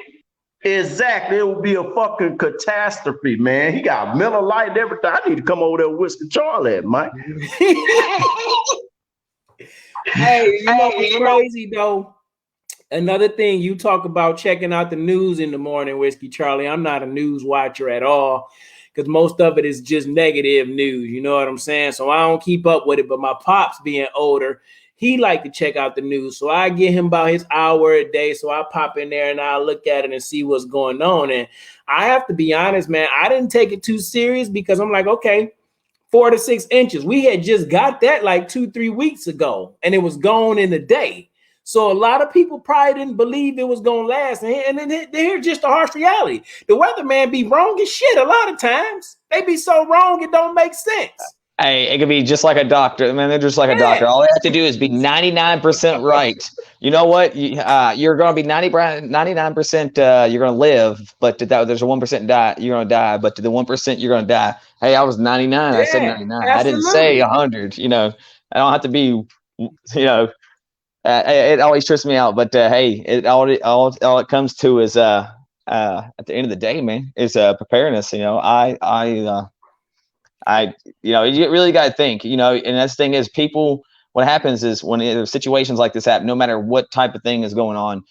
Exactly. It would be a fucking catastrophe, man. He got Miller Lite and everything. I need to come over there with Whiskey Charlie at, Mike. Hey, what's crazy though? Another thing, you talk about checking out the news in the morning, Whiskey Charlie. I'm not a news watcher at all because most of it is just negative news. You know what I'm saying? So I don't keep up with it. But my pops being older, he like to check out the news. So I get him about his hour a day. So I pop in there and I look at it and see what's going on. And I have to be honest, man, I didn't take it too serious because I'm like, okay, 4 to 6 inches. We had just got that like 2-3 weeks ago and it was gone in a day. So a lot of people probably didn't believe it was going to last. And then here's just the harsh reality. The weatherman be wrong as shit a lot of times. They be so wrong it don't make sense. Hey, it could be just like a doctor. Man, they're just like a doctor. All they have to do is be 99% right. You know what? You're going to be 99%. You're going to live, but there's a 1% die. You're going to die, but to the 1%, you're going to die. Hey, I was 99. I said 99. Absolutely. I didn't say 100. I don't have to be, it always trips me out. But hey, all it comes to is at the end of the day, man, is preparedness. I, you really got to think, and that's the thing is people, what happens is when situations like this happen, no matter what type of thing is going on,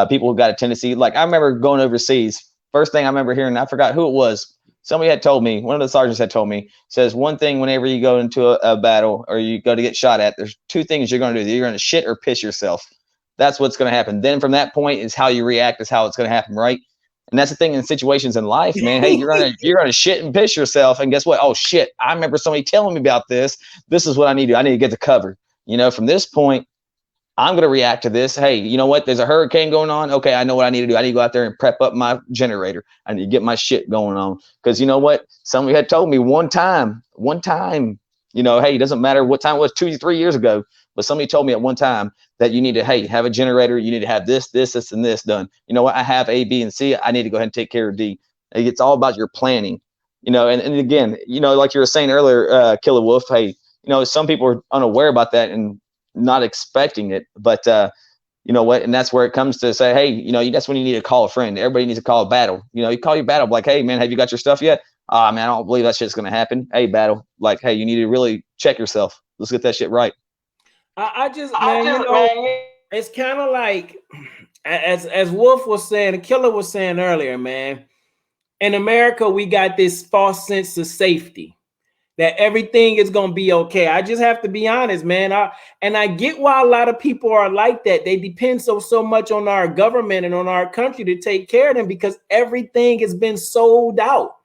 people have got a tendency, like I remember going overseas, first thing I remember hearing, I forgot who it was. Somebody had told me, one of the sergeants had told me, says one thing whenever you go into a battle or you go to get shot at, there's two things you're going to do. You're going to shit or piss yourself. That's what's going to happen. Then from that point is how you react is how it's going to happen, right? And that's the thing in situations in life, man. Hey, you're gonna shit and piss yourself, and guess what? Oh shit! I remember somebody telling me about this. This is what I need to do. I need to get the cover. From this point, I'm gonna react to this. Hey, you know what? There's a hurricane going on. Okay, I know what I need to do. I need to go out there and prep up my generator. I need to get my shit going on. Because you know what? Somebody had told me one time, hey, it doesn't matter what time it was, 2-3 years ago, but somebody told me at one time that you need to, hey, have a generator. You need to have this, and this done. You know what? I have A, B, and C. I need to go ahead and take care of D. It's all about your planning, and again, like you were saying earlier, Killer Wolf, hey, some people are unaware about that and not expecting it, but you know what? And that's where it comes to say, hey, that's when you need to call a friend. Everybody needs to call a battle. You call your battle, like, hey, man, have you got your stuff yet? Man, I don't believe that shit's going to happen. Hey, battle, like, hey, you need to really check yourself. Let's get that shit right. I just, it's kind of like, as Wolf was saying, the Killer was saying earlier, man, in America, we got this false sense of safety that everything is going to be okay. I just have to be honest, man. I get why a lot of people are like that. They depend so much on our government and on our country to take care of them because everything has been sold out.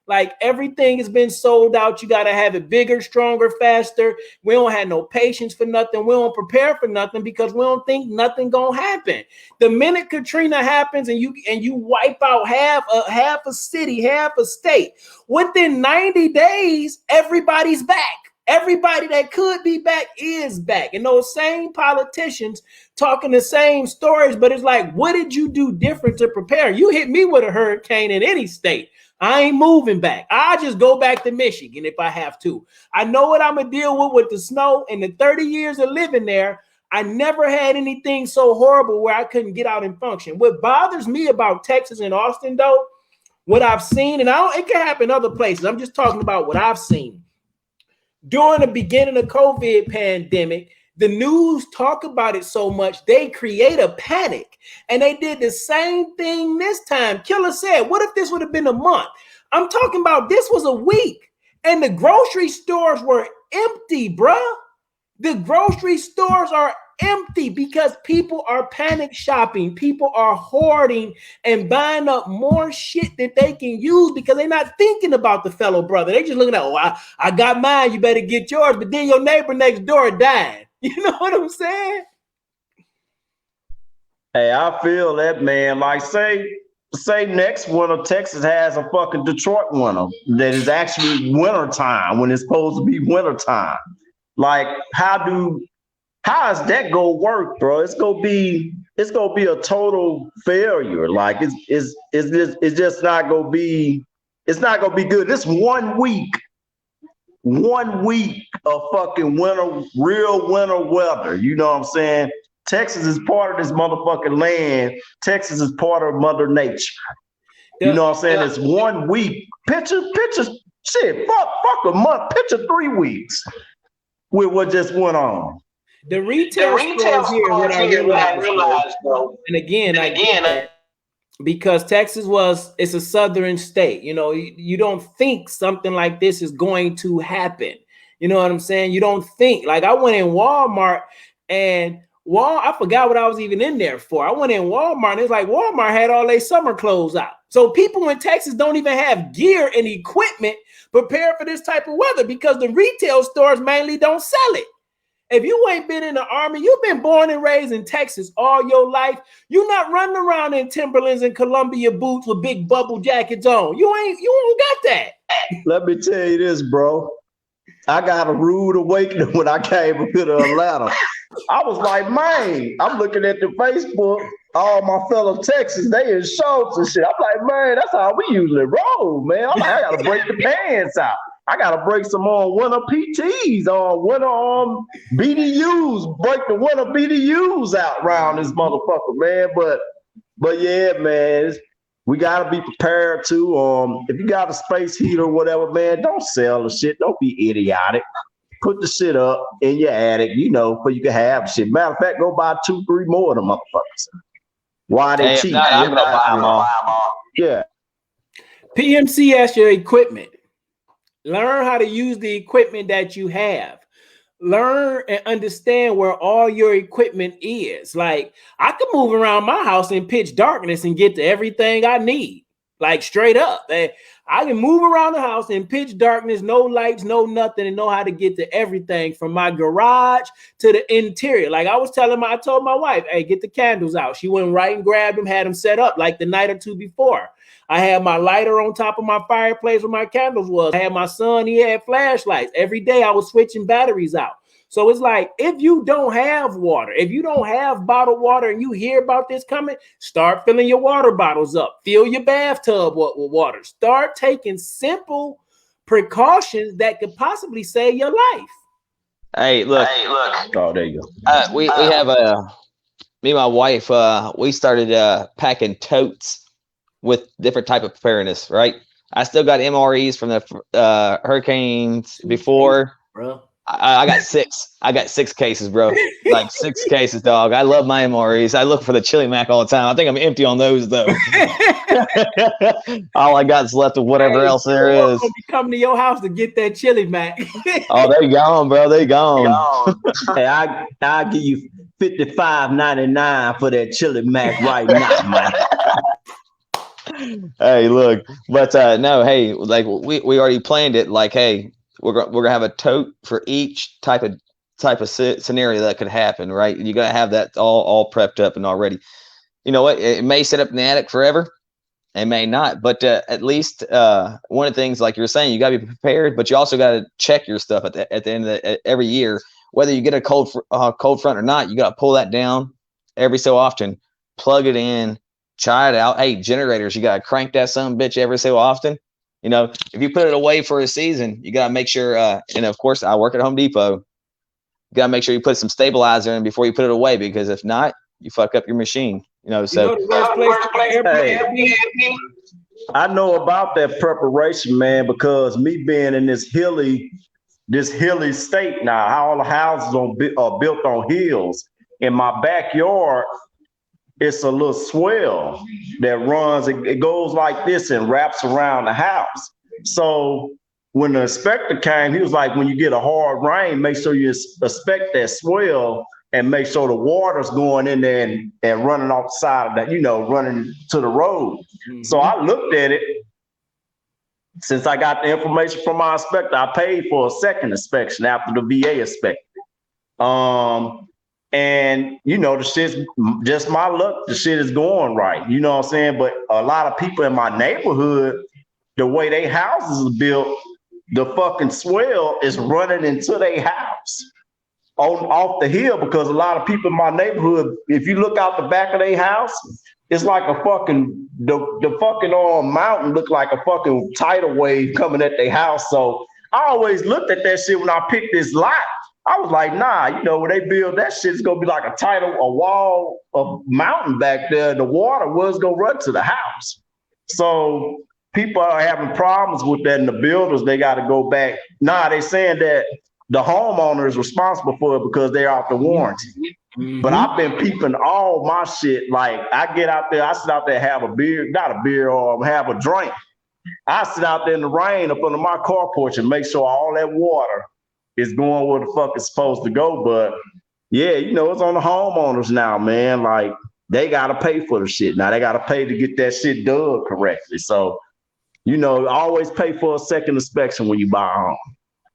Like everything has been sold out. You got to have it bigger, stronger, faster. We don't have no patience for nothing. We don't prepare for nothing because we don't think nothing gonna happen. The minute Katrina happens and you wipe out half a city, half a state, within 90 days, everybody's back. Everybody that could be back is back. And those same politicians talking the same stories, but it's like, what did you do different to prepare? You hit me with a hurricane in any state, I ain't moving back. I just go back to Michigan if I have to. I know what I'm going to deal with the snow. In the 30 years of living there, I never had anything so horrible where I couldn't get out and function. What bothers me about Texas and Austin, though, what I've seen, and it can happen other places. I'm just talking about what I've seen. During the beginning of COVID pandemic, the news talk about it so much, they create a panic. And they did the same thing this time. Killer said, what if this would have been a month? I'm talking about this was a week. And the grocery stores were empty, bruh. The grocery stores are empty because people are panic shopping. People are hoarding and buying up more shit that they can use because they're not thinking about the fellow brother. They just looking at, I got mine, you better get yours. But then your neighbor next door died. You know what I'm saying? Hey, I feel that, man. Like, say next winter, Texas has a fucking Detroit winter that is actually winter time when it's supposed to be winter time. Like, how is that gonna work, bro? It's gonna be a total failure. Like, it's just not gonna be. It's not gonna be good. This 1 week of fucking real winter weather. You know what I'm saying? Texas is part of this motherfucking land. Texas is part of Mother Nature. You know what I'm saying? It's 1 week. Picture, shit, fuck a month. Picture 3 weeks with what just went on. The retail stores here, what I realized, bro. And again, because Texas it's a southern state. You don't think something like this is going to happen. You know what I'm saying? You don't think. Like, I went in Walmart and I forgot what I was even in there for. I went in Walmart and it's like Walmart had all their summer clothes out. So people in Texas don't even have gear and equipment prepared for this type of weather because the retail stores mainly don't sell it. If you ain't been in the Army, you've been born and raised in Texas all your life. You're not running around in Timberlands and Columbia boots with big bubble jackets on. You don't got that. Let me tell you this, bro. I got a rude awakening when I came to Atlanta. I was like, man, I'm looking at the Facebook, all my fellow Texans, they in shorts and shit. I'm like, man, that's how we usually roll, man. I'm like, I gotta break the pants out. I gotta break some on winter PTs or winter BDUs. Break the winter BDUs out around this motherfucker, man. But yeah, man, we gotta be prepared to. If you got a space heater or whatever, man, don't sell the shit. Don't be idiotic. Put the shit up in your attic, so you can have shit. Matter of fact, go buy 2, 3 more of them motherfuckers. Why they Hey, if cheap? not, I'm gonna buy them all. Yeah. PMC as your equipment. Learn how to use the equipment that you have. Learn and understand where all your equipment is. Like, I can move around my house in pitch darkness and get to everything I need. Like, straight up. I can move around the house in pitch darkness, no lights, no nothing, and know how to get to everything from my garage to the interior. Like I told my wife, hey, get the candles out. She went right and grabbed them, had them set up like the night or two before. I had my lighter on top of my fireplace where my candles was. I had my son, he had flashlights. Every day I was switching batteries out. So it's like, if you don't have water, if you don't have bottled water and you hear about this coming, start filling your water bottles up. Fill your bathtub with water. Start taking simple precautions that could possibly save your life. Hey, look. Oh, there you go. We have me and my wife, we started packing totes with different type of preparedness, right? I still got MREs from the hurricanes before. Bro. I got 6. I got 6 cases, bro. Like 6 cases, dog. I love my MREs. I look for the chili mac all the time. I think I'm empty on those though. All I got is left of whatever else there is. I'll be coming to your house to get that chili mac. Oh, they gone, bro. They gone. Hey, I'll give you $55.99 for that chili mac right now, man. Hey, look, but no, hey, like we already planned it. Like, hey, we're gonna have a tote for each type of scenario that could happen, right? You gotta have that all prepped up and already. You know what? It may sit up in the attic forever, it may not, but at least one of the things, like you're saying, you gotta be prepared, but you also gotta check your stuff at the end of every year, whether you get a cold front or not. You gotta pull that down every so often, plug it in. Try it out. Hey, generators, you gotta crank that son bitch every so often. If you put it away for a season, you gotta make sure. And of course, I work at Home Depot. You gotta make sure you put some stabilizer in before you put it away, because if not, you fuck up your machine. So. I know about that preparation, man, because me being in this hilly state now, how all the houses are built on hills. In my backyard, it's a little swell that runs, it goes like this and wraps around the house. So when the inspector came, he was like, when you get a hard rain, make sure you inspect that swell and make sure the water's going in there and running off the side of that, running to the road. Mm-hmm. So I looked at it. Since I got the information from my inspector, I paid for a second inspection after the VA inspected. And the shit's just my luck. The shit is going right. You know what I'm saying? But a lot of people in my neighborhood, the way they houses are built, the fucking swell is running into their house off the hill, because a lot of people in my neighborhood, if you look out the back of their house, it's like a fucking the fucking mountain look like a fucking tidal wave coming at their house. So I always looked at that shit when I picked this lot. I was like, nah, when they build that shit, it's gonna be like a wall of mountain back there. The water was gonna run to the house. So people are having problems with that, and the builders, they got to go back. Nah, they saying that the homeowner is responsible for it because they're out the warranty. Mm-hmm. But I've been peeping all my shit. Like, I get out there, I sit out there, have a beer, not a beer, or have a drink. I sit out there in the rain up under my car porch and make sure all that water is going where the fuck it's supposed to go. But yeah, it's on the homeowners now, man. Like, they gotta pay for the shit. Now they gotta pay to get that shit dug correctly. So, always pay for a second inspection when you buy a home.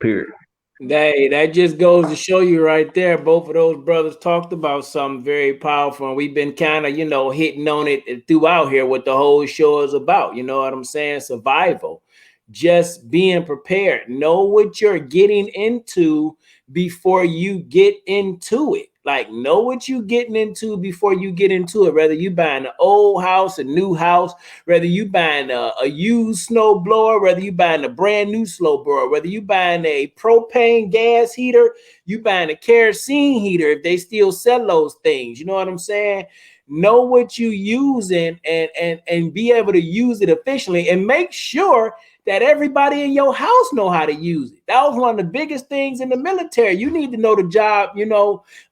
Period. That just goes to show you right there. Both of those brothers talked about something very powerful, and we've been kind of, hitting on it throughout here. What the whole show is about. You know what I'm saying? Survival. Just being prepared. Know what you're getting into before you get into it. Like, know what you getting into before you get into it. Whether you buying an old house, a new house, whether you buying a used snow blower, whether you buying a brand new snow blower, whether you buying a propane gas heater, you buying a kerosene heater, if they still sell those things, you know what I'm saying? Know what you using and be able to use it efficiently, and make sure that everybody in your house know how to use it. That was one of the biggest things in the military. You need to know the job,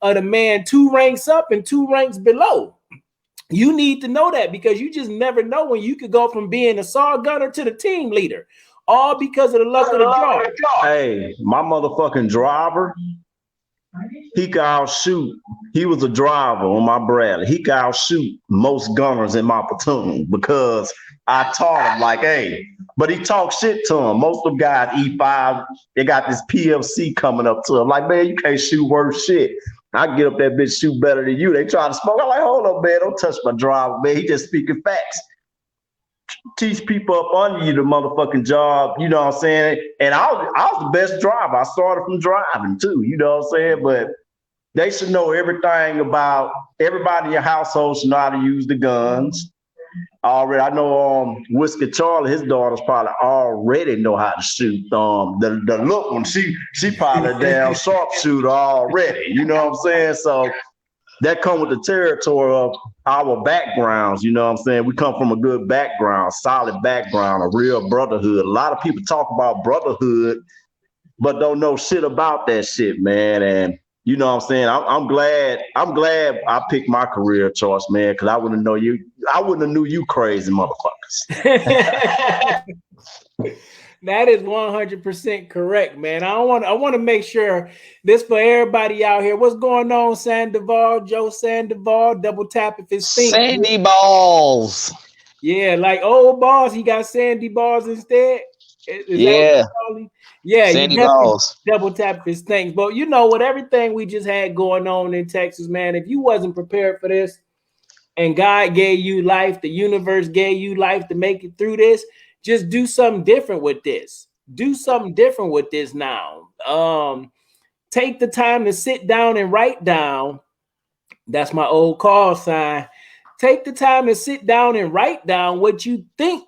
of the man 2 ranks up and 2 ranks below. You need to know that, because you just never know when you could go from being a saw gunner to the team leader, all because of the luck of the draw. Hey, my motherfucking driver, he could outshoot. He was a driver on my Bradley. He could outshoot most gunners in my platoon because I taught him like, hey, but he talked shit to him. Most of them guys E5, they got this PFC coming up to him. Like, man, you can't shoot worse shit. I get up that bitch, shoot better than you. They try to smoke. I'm like, hold up, man, don't touch my driver, man. He just speaking facts. Teach people up under you the motherfucking job, you know what I'm saying? And I was the best driver. I started from driving too, you know what I'm saying? But they should know everything about everybody in your household should know how to use the guns. Already, I know Whiskey Charlie, his daughters probably already know how to shoot. The look one, she probably a damn sharpshooter already, you know what I'm saying? So that come with the territory of our backgrounds, you know what I'm saying? We come from a good background, solid background, a real brotherhood. A lot of people talk about brotherhood, but don't know shit about that shit, man. And you know what I'm saying? I'm glad I picked my career choice, man, because I wouldn't have knew you crazy motherfuckers. That is 100% correct, man. I want to make sure this for everybody out here. What's going on, Sandoval? Joe Sandoval, double tap if it's Sandy balls. Yeah, like old balls. He got sandy balls instead. Is yeah. Yeah, Sandy you definitely balls. double tap his things. But with everything we just had going on in Texas, man, if you wasn't prepared for this and God gave you life, the universe gave you life to make it through this, just do something different with this. Do something different with this now. Take the time to sit down and write down. That's my old call sign. Take the time to sit down and write down what you think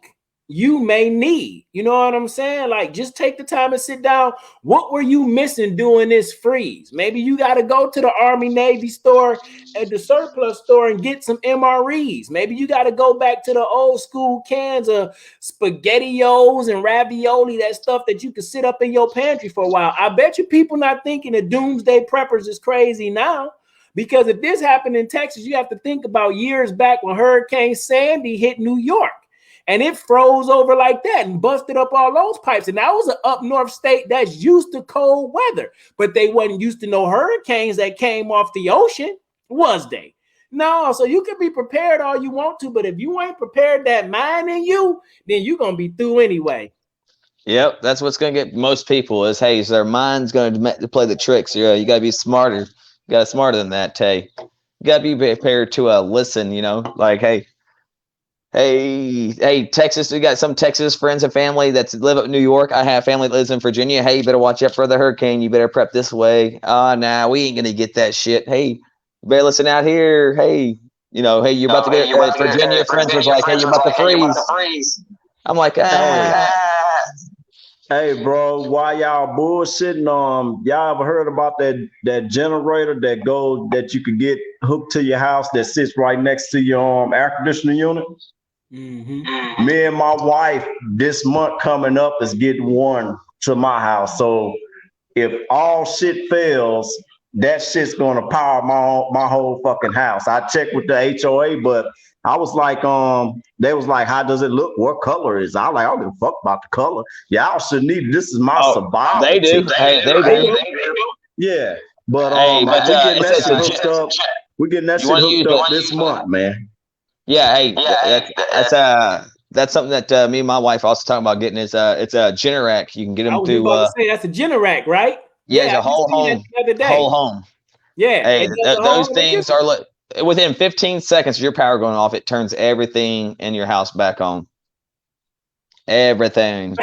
you may need. You know what I'm saying? Like, just take the time and sit down. What were you missing doing this freeze? Maybe you got to go to the Army Navy store at the surplus store and get some MREs. Maybe you got to go back to the old school cans of SpaghettiOs and ravioli, that stuff that you could sit up in your pantry for a while. I bet you people not thinking the doomsday preppers is crazy now. Because if this happened in Texas, you have to think about years back when Hurricane Sandy hit New York. And it froze over like that and busted up all those pipes. And that was an up north state that's used to cold weather. But they wasn't used to no hurricanes that came off the ocean, was they? No, so you can be prepared all you want to. But if you ain't prepared that mind in you, then you're going to be through anyway. Yep, that's what's going to get most people is, hey, so their mind's going to play the tricks. You got to be smarter. You got to smarter than that, Tay. You got to be prepared to listen, like, hey, Texas, we got some Texas friends and family that live up in New York. I have family that lives in Virginia. Hey, you better watch out for the hurricane. You better prep this way. Nah, we ain't going to get that shit. Hey, you better listen out here. Hey, hey, you're about to get Virginia. Friends was like, hey, you're about to freeze. I'm like, Hey, bro, why y'all bullshitting? Y'all ever heard about that generator that you could get hooked to your house that sits right next to your air conditioning unit? Mm-hmm. Me and my wife this month coming up is getting one to my house. So if all shit fails, that shit's gonna power my whole fucking house. I checked with the HOA, but I was like, they was like, how does it look? What color is it? I was like, I don't give a fuck about the color. Y'all should need it. This is my survival. They do. Hey, they do. Yeah. But hey, but we getting that shit hooked up. We're getting that shit hooked up this month, man. Yeah, hey, that's something that me and my wife also talking about getting. It's a Generac. You can get them through. About to say that's a Generac, right? Yeah, it's a whole home. Whole home. Yeah. Hey, those things are within 15 seconds of your power going off, it turns everything in your house back on. Everything.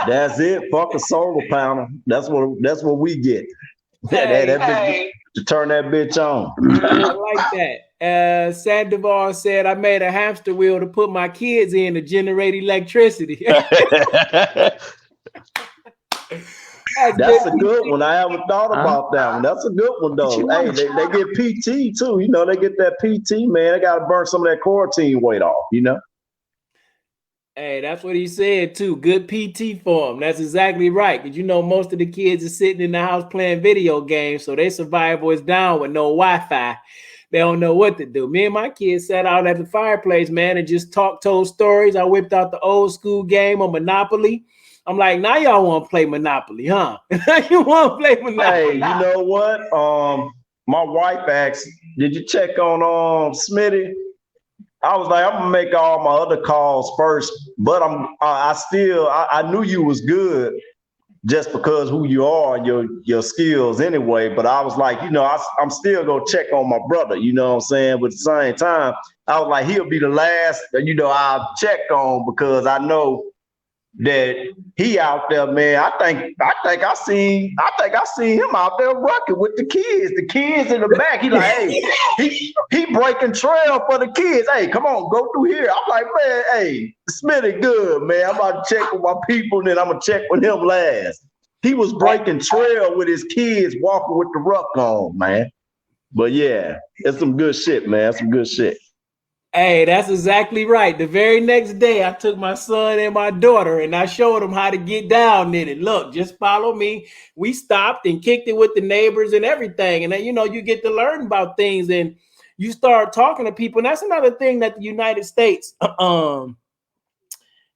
That's it. Fuck a solar panel. That's what we get. That to turn that bitch on. I like that. Sandoval said, I made a hamster wheel to put my kids in to generate electricity. That's a good one. I haven't thought about that one. That's a good one, though. Hey, they get PT, too. You know, they get that PT, man. They got to burn some of that quarantine weight off, you know? Hey, that's what he said, too. Good PT for him. That's exactly right. Because, you know, most of the kids are sitting in the house playing video games, so their survival is down with no Wi-Fi. They don't know what to do. Me and my kids sat out at the fireplace, man, and just told stories. I whipped out the old school game of Monopoly. I'm like, now y'all want to play Monopoly, huh? You want to play Monopoly? Hey, you know what? My wife asked, did you check on Smitty? I was like, I'm gonna make all my other calls first, but I knew you was good just because who you are and your skills anyway. But I was like, you know, I'm still gonna check on my brother, you know what I'm saying? But at the same time, I was like, he'll be the last, you know, I'll check on because I know that he out there, man. I think I seen him out there rocking with the kids. The kids in the back. He like, hey, he breaking trail for the kids. Hey, come on, go through here. I'm like, man, hey, Smitty good, man. I'm about to check with my people, and then I'm gonna check with him last. He was breaking trail with his kids, walking with the ruck on, man. But yeah, it's some good shit, man. Some good shit. Hey, that's exactly right. The very next day, I took my son and my daughter and I showed them how to get down in it. Look, just follow me. We stopped and kicked it with the neighbors and everything. And then, you know, you get to learn about things and you start talking to people. And that's another thing that the United States,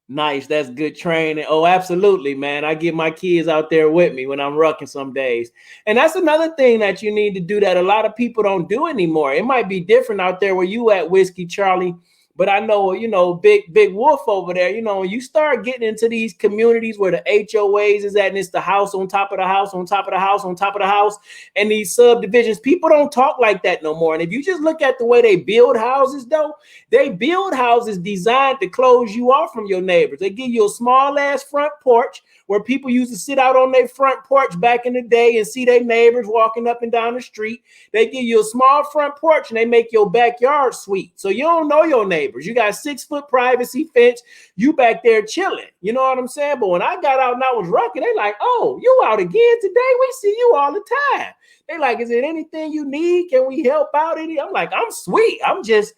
nice. That's good training. Oh, absolutely, man. I get my kids out there with me when I'm rucking some days. And that's another thing that you need to do that a lot of people don't do anymore. It might be different out there where you at, Whiskey Charlie. But I know, you know, big Wolf over there, you know, when you start getting into these communities where the HOAs is at, and it's the house on top of the house, on top of the house, on top of the house, and these subdivisions, people don't talk like that no more. And if you just look at the way they build houses, though, they build houses designed to close you off from your neighbors. They give you a small ass front porch where people used to sit out on their front porch back in the day and see their neighbors walking up and down the street. They give you a small front porch and they make your backyard sweet. So you don't know your neighbors. You got 6-foot privacy fence. You back there chilling. You know what I'm saying? But when I got out and I was rocking, they like, oh, you out again today? We see you all the time. They like, is it anything you need? Can we help out? I'm like, I'm sweet. I'm just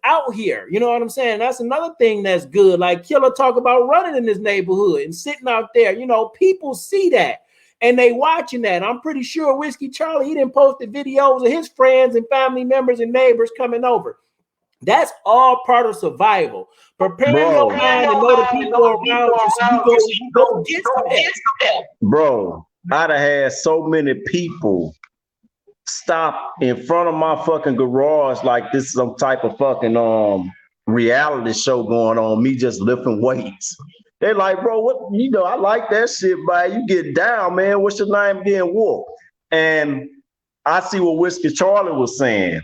out here. You know what I'm saying? That's another thing that's good. Like Killer talk about running in this neighborhood and sitting out there. You know, people see that and they watching that. I'm pretty sure Whiskey Charlie, he didn't post the videos of his friends and family members and neighbors coming over. That's all part of survival. Preparing your mind to know the people around you so you go get them. Bro, I'd have had so many people stop in front of my fucking garage like this is some type of fucking reality show going on, me just lifting weights. They're like, bro, what, you know, I like that shit, but you get down, man. What's your name again? Wolf. And I see what Whiskey Charlie was saying.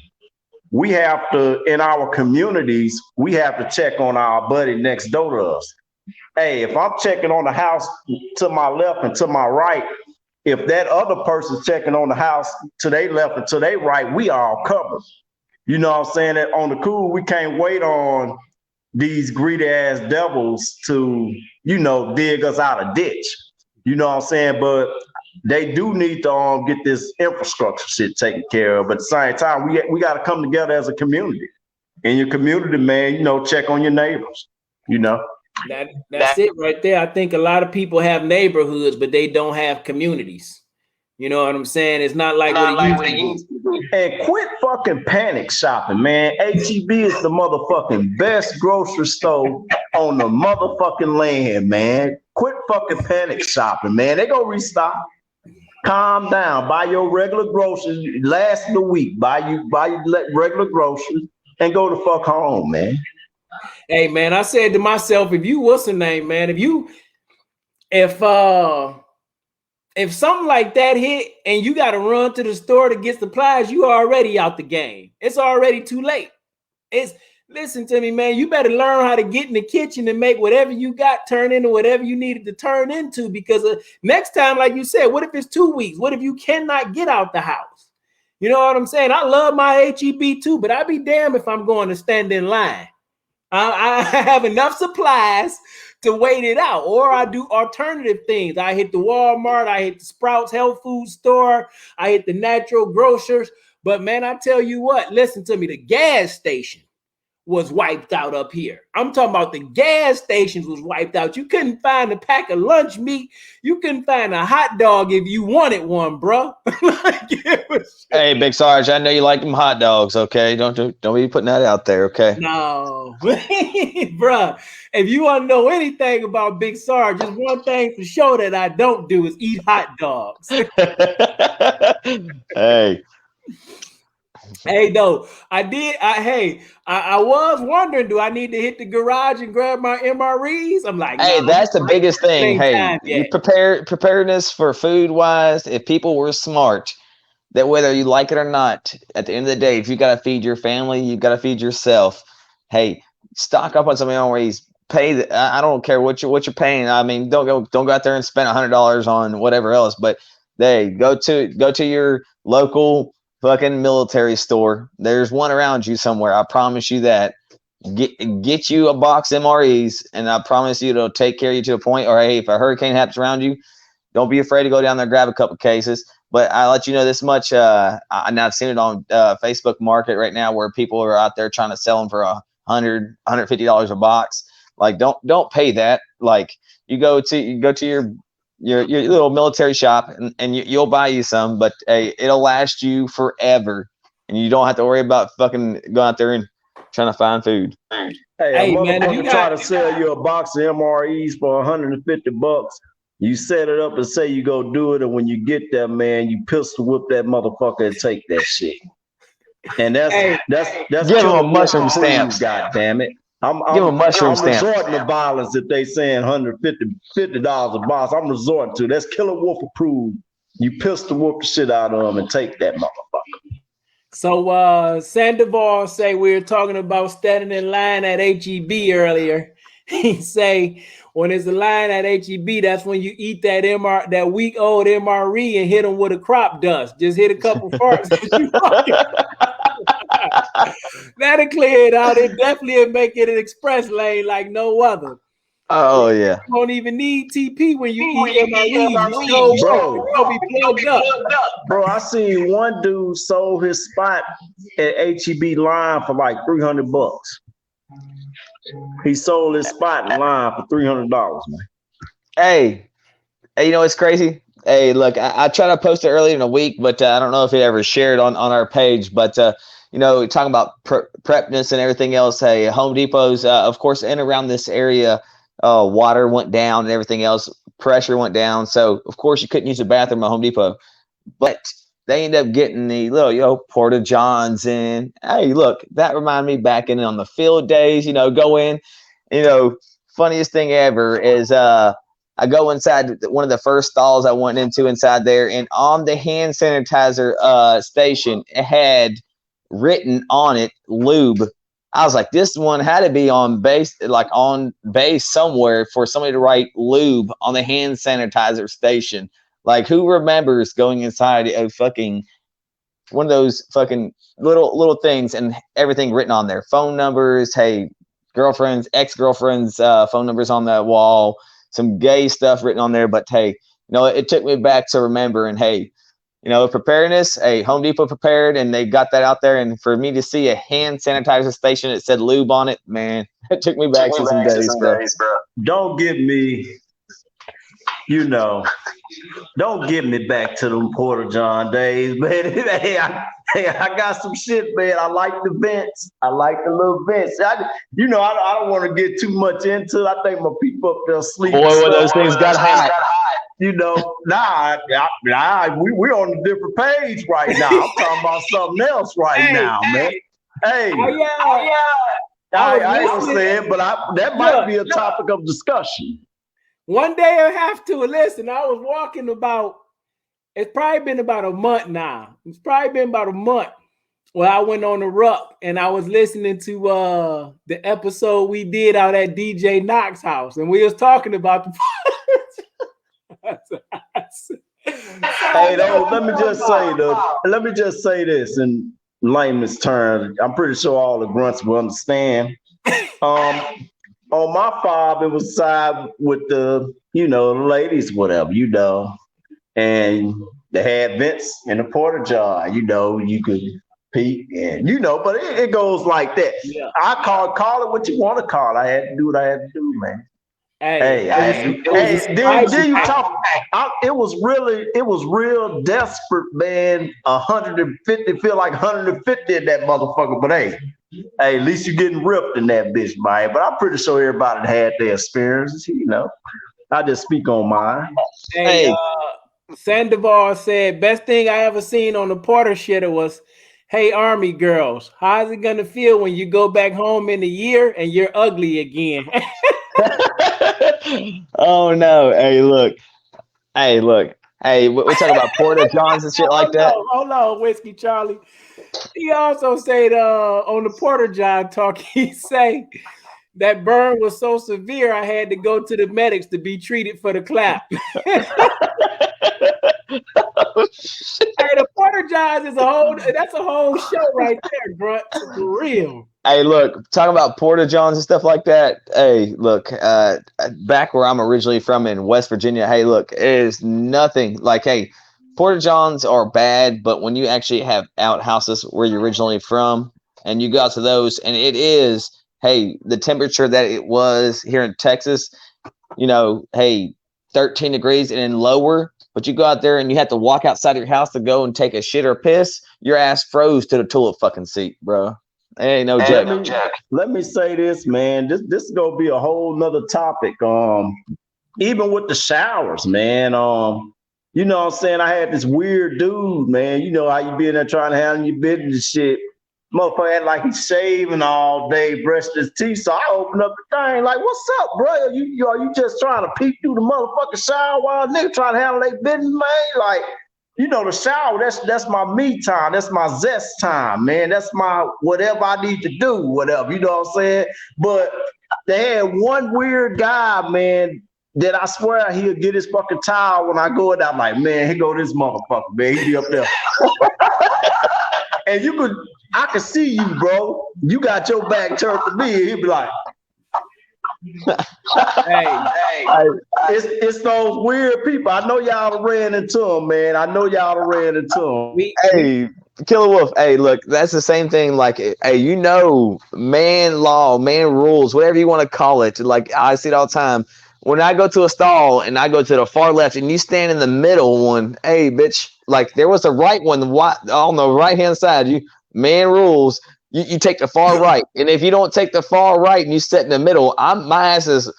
We have to, in our communities, we have to check on our buddy next door to us. Hey, if I'm checking on the house to my left and to my right, if that other person's checking on the house to their left and to their right, we are all covered. You know what I'm saying? That on the cool, we can't wait on these greedy ass devils to, you know, dig us out of ditch. You know what I'm saying? But they do need to get this infrastructure shit taken care of. But at the same time, we got to come together as a community. In your community, man, you know, check on your neighbors, you know. That's it right there. I think a lot of people have neighborhoods, but they don't have communities. You know what I'm saying? It's not like what it used to be. And quit fucking panic shopping, man. HEB is the motherfucking best grocery store on the motherfucking land, man. Quit fucking panic shopping, man. They gonna restock. Calm down. Buy your regular groceries. Last the week. Buy your regular groceries and go the fuck home, man. Hey man, I said to myself, if you what's the name, man? If something like that hit and you got to run to the store to get supplies, you are already out the game. It's already too late. Listen to me, man. You better learn how to get in the kitchen and make whatever you got turn into whatever you needed to turn into. Because next time, like you said, what if it's 2 weeks? What if you cannot get out the house? You know what I'm saying? I love my HEB too, but I'd be damned if I'm going to stand in line. I have enough supplies to wait it out, or I do alternative things. I hit the Walmart, I hit the Sprouts health food store, I hit the natural grocers. But man, I tell you what, listen to me, the gas station was wiped out up here. I'm talking about the gas stations was wiped out. You couldn't find a pack of lunch meat. You couldn't find a hot dog if you wanted one, bro. Hey, Big Sarge, I know you like them hot dogs. Okay, don't be putting that out there. Okay. No, bro. If you want to know anything about Big Sarge, just one thing for sure that I don't do is eat hot dogs. Hey. Hey, though, I was wondering, do I need to hit the garage and grab my MREs? I'm like, hey, nah, that's the biggest thing. Hey, you preparedness for food wise. If people were smart, that whether you like it or not, at the end of the day, if you got to feed your family, you got to feed yourself. Hey, stock up on some MREs. I don't care what you're paying. I mean, don't go out there and spend $100 on whatever else. But go to your local fucking military store. There's one around you somewhere. I promise you that. Get you a box MREs, and I promise you it'll take care of you to a point. Or hey, if a hurricane happens around you, don't be afraid to go down there and grab a couple cases. But I'll let you know this much. I've seen it on Facebook Market right now where people are out there trying to sell them for $150 a box. Like, don't pay that. Like, you go to your little military shop and you'll buy you some, but hey, it'll last you forever, and you don't have to worry about fucking going out there and trying to find food. Hey, a motherfucker try to sell you a box of MREs for $150. You set it up and say you go do it, and when you get there, man, you pistol whip that motherfucker and take that shit. And that's give him a mushroom stamp. God damn it. I'm resorting to violence if they saying $150 a box. I'm resorting to that's Killer Wolf approved. You pistol whoop the shit out of them and take that motherfucker. So Sandoval say we were talking about standing in line at HEB earlier. He say when it's a line at HEB, that's when you eat that week old MRE and hit them with a crop dust. Just hit a couple farts. That'll clear it out. It definitely make it an express lane like no other. Oh yeah. You don't even need TP when you eat MRE. Bro, be plugged up. Bro, I seen one dude sold his spot at HEB line for like $300. He sold his spot in line for $300, man. Hey, you know it's crazy. Hey, look, I tried to post it earlier in the week, but I don't know if it ever shared on our page. But you know, talking about prepness and everything else. Hey, Home Depot's, of course, in around this area, water went down and everything else. Pressure went down, so of course you couldn't use the bathroom at Home Depot. But they ended up getting the little Porta Johns in. Hey, look, that reminded me back in on the field days. Go in. Funniest thing ever is I go inside one of the first stalls I went into inside there, and on the hand sanitizer station, it had written on it lube. I was like, this one had to be on base somewhere for somebody to write lube on the hand sanitizer station. Like, who remembers going inside a fucking one of those fucking little things and everything written on there? Phone numbers, hey, girlfriends, ex-girlfriends, phone numbers on that wall, some gay stuff written on there. But hey, it took me back to remember. And hey, preparedness, hey, Home Depot prepared, and they got that out there. And for me to see a hand sanitizer station that said lube on it, man, it took me back to some days, bro. Don't get me, don't get me back to them Porta John days, man. Hey, I got some shit, man. I like the vents. I like the little vents. I don't want to get too much into it. I think my people up there sleep. Boy, when those things got hot. We're on a different page right now. I'm talking about something else right now, man. Hey, I ain't saying, but that might be a topic of discussion. One day I have to listen. I was walking it's probably been about a month now. It's probably been about a month. Well, I went on the ruck and I was listening to the episode we did out at DJ Knox's house, and we was talking about the Hey, though, let me just say this in layman's terms. I'm pretty sure all the grunts will understand. Um, on my fob, it was side with the, ladies, whatever, and they had vents in the porta jar, you could peek and, but it goes like that. Yeah. I call it what you want to call it. I had to do what I had to do, man. Hey, Then you talk. It was real desperate, man. 150, feel like 150 in that motherfucker. But hey, at least you getting ripped in that bitch, man. But I'm pretty sure everybody had their experiences, I just speak on mine. Hey, Sandoval said, best thing I ever seen on the Porter shitter was, hey, Army girls, how's it gonna feel when you go back home in a year and you're ugly again? Oh no! Hey, look! Hey, we're talking about Porta Johns and shit like that. Hold on, Whiskey Charlie. He also said on the Porter John talk, he say that burn was so severe I had to go to the medics to be treated for the clap. Hey, the Porter Johns is that's a whole show right there, Grunt. For real. Hey, look, talking about Porta Johns and stuff like that. Hey, look, back where I'm originally from in West Virginia, hey, look, it is nothing like, hey, Porta Johns are bad, but when you actually have outhouses where you're originally from and you go out to those, and it is, hey, the temperature that it was here in Texas, hey, 13 degrees and then lower, but you go out there and you have to walk outside your house to go and take a shit or piss, your ass froze to the toilet fucking seat, bro. Ain't no joke. Let me say this, man. This is gonna be a whole nother topic. Even with the showers, man. You know what I'm saying? I had this weird dude, man. You know how you be in there trying to handle your business and shit. Motherfucker had like he's shaving all day, brushed his teeth. So I opened up the thing, like, what's up, bro? Are you just trying to peek through the motherfucking shower while nigga trying to handle their business, man? Like, the shower, that's my me time. That's my zest time, man. That's my whatever I need to do, whatever. You know what I'm saying? But they had one weird guy, man, that I swear he'll get his fucking towel when I go in. I'm like, man, here go this motherfucker, man. He be up there. And I can see you, bro. You got your back turned to me, and he'll be like, hey, it's those weird people. I know y'all done ran into them, man. Hey, Killer Wolf. Hey, look, that's the same thing. Like, hey, man law, man rules, whatever you want to call it. Like, I see it all the time. When I go to a stall and I go to the far left and you stand in the middle one, hey, bitch, like there was a right one on the right hand side. Man rules. You take the far right, and if you don't take the far right and you sit in the middle, my ass is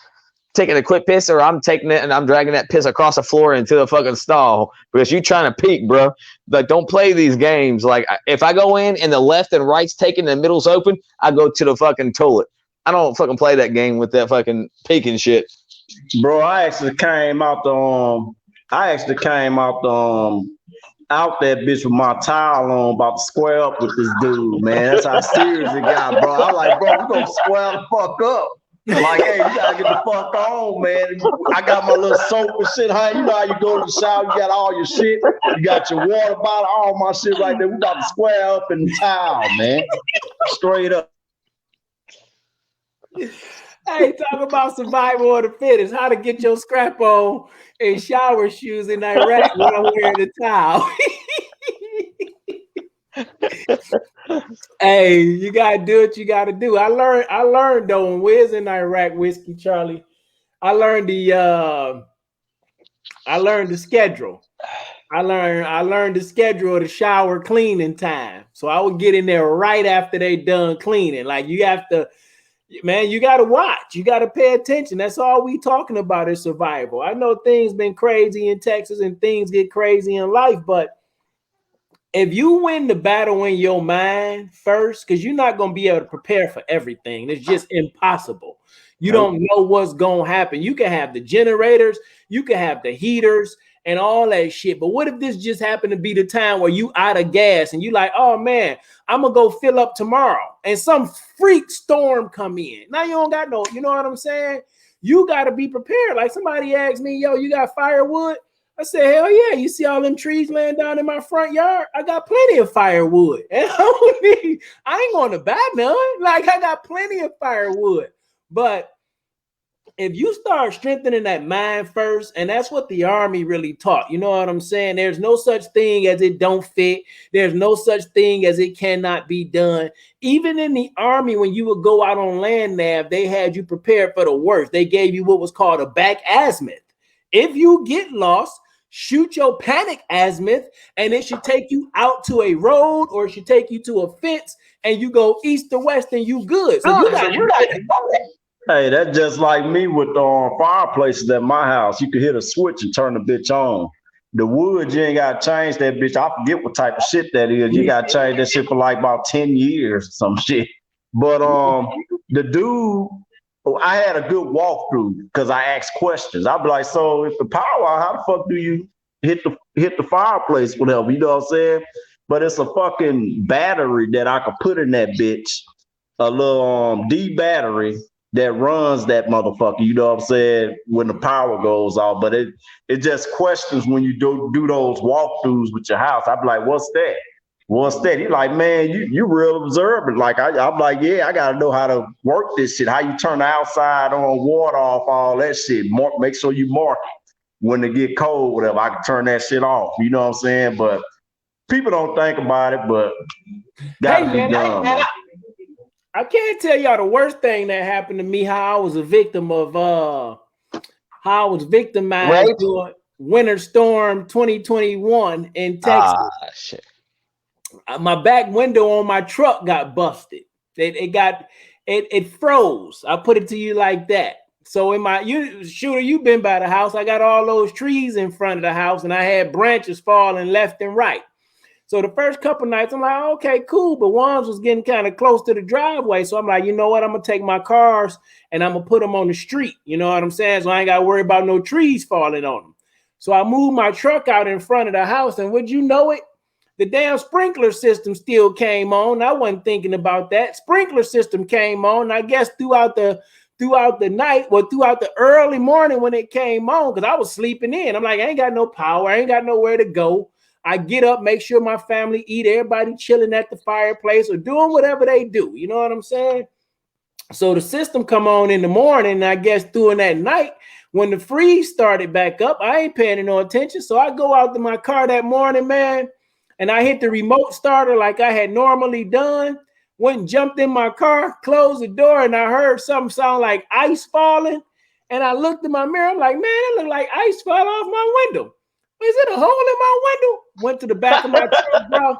taking a quick piss, or I'm taking it and I'm dragging that piss across the floor into the fucking stall because you trying to peek, bro. Like, don't play these games. Like, if I go in and the left and right's taken, the middle's open, I go to the fucking toilet. I don't fucking play that game with that fucking peeking shit, bro. I actually came out out that bitch with my towel on, about to square up with this dude, man. That's how serious it got, bro. I'm like, bro, we gonna square the fuck up. Like, hey, you gotta get the fuck on, man. I got my little soap and shit, honey. You know how you go to the shower, you got all your shit, you got your water bottle, all my shit right there. We about to square up in the towel, man. Straight up. Hey, talk about survival of the fittest. How to get your scrap on and shower shoes in Iraq while wearing a towel. Hey, you gotta do what you gotta do. I learned though when we was in Iraq, Whiskey Charlie. I learned the schedule. I learned the schedule of the shower cleaning time. So I would get in there right after they done cleaning. Like, you have to. Man, you got to watch. You got to pay attention. That's all we talking about is survival. I know things been crazy in Texas and things get crazy in life, but if you win the battle in your mind first, because you're not going to be able to prepare for everything. It's just impossible. You don't know what's going to happen. You can have the generators, you can have the heaters and all that shit. But what if this just happened to be the time where you out of gas and you like, oh man, I'm gonna go fill up tomorrow, and some freak storm come in. Now you don't got no, you know what I'm saying? You got to be prepared. Like, somebody asked me, yo, you got firewood? I said, hell yeah, you see all them trees laying down in my front yard? I got plenty of firewood. And I ain't going to buy none. Like, I got plenty of firewood. But if you start strengthening that mind first, and that's what the Army really taught, you know what I'm saying? There's no such thing as it don't fit. There's no such thing as it cannot be done. Even in the Army, when you would go out on land nav, they had you prepared for the worst. They gave you what was called a back azimuth. If you get lost, shoot your panic azimuth, and it should take you out to a road, or it should take you to a fence, and you go east or west, and you good. So you got Hey, that's just like me with fireplaces at my house. You could hit a switch and turn the bitch on. The wood, you ain't got to change that bitch. I forget what type of shit that is. You got to change that shit for like about 10 years or some shit. But the dude, I had a good walkthrough because I asked questions. I'd be like, so if the power out, how the fuck do you hit the fireplace, whatever? You know what I'm saying? But it's a fucking battery that I could put in that bitch, a little D battery that runs that motherfucker, you know what I'm saying, when the power goes off. But it just questions when you do those walkthroughs with your house. I'd be like, what's that? What's that? He's like, man, you real observant. Like, I'm like, yeah, I got to know how to work this shit, how you turn the outside on, water off, all that shit. Make sure you mark it when it get cold, whatever. I can turn that shit off, you know what I'm saying? But people don't think about it, but gotta be done. I can't tell y'all the worst thing that happened to me, how I was a victim of how I was victimized during Winter Storm 2021 in Texas. Shit. My back window on my truck got busted. It froze. I put it to you like that. So you've been by the house. I got all those trees in front of the house, and I had branches falling left and right. So the first couple nights, I'm like, okay, cool. But ones was getting kind of close to the driveway. So I'm like, you know what? I'm going to take my cars and I'm going to put them on the street. You know what I'm saying? So I ain't got to worry about no trees falling on them. So I moved my truck out in front of the house. And would you know it? The damn sprinkler system still came on. I wasn't thinking about that. Sprinkler system came on. I guess throughout the night, or throughout the early morning when it came on, because I was sleeping in. I'm like, I ain't got no power. I ain't got nowhere to go. I get up, make sure my family eat, everybody chilling at the fireplace or doing whatever they do. You know what I'm saying? So the system come on in the morning, and I guess during that night, when the freeze started back up, I ain't paying no attention. So I go out to my car that morning, man, and I hit the remote starter like I had normally done. Went and jumped in my car, closed the door, and I heard something sound like ice falling. And I looked in my mirror, I'm like, man, it looked like ice fell off my window. Is it a hole in my window? Went to the back of my truck, bro.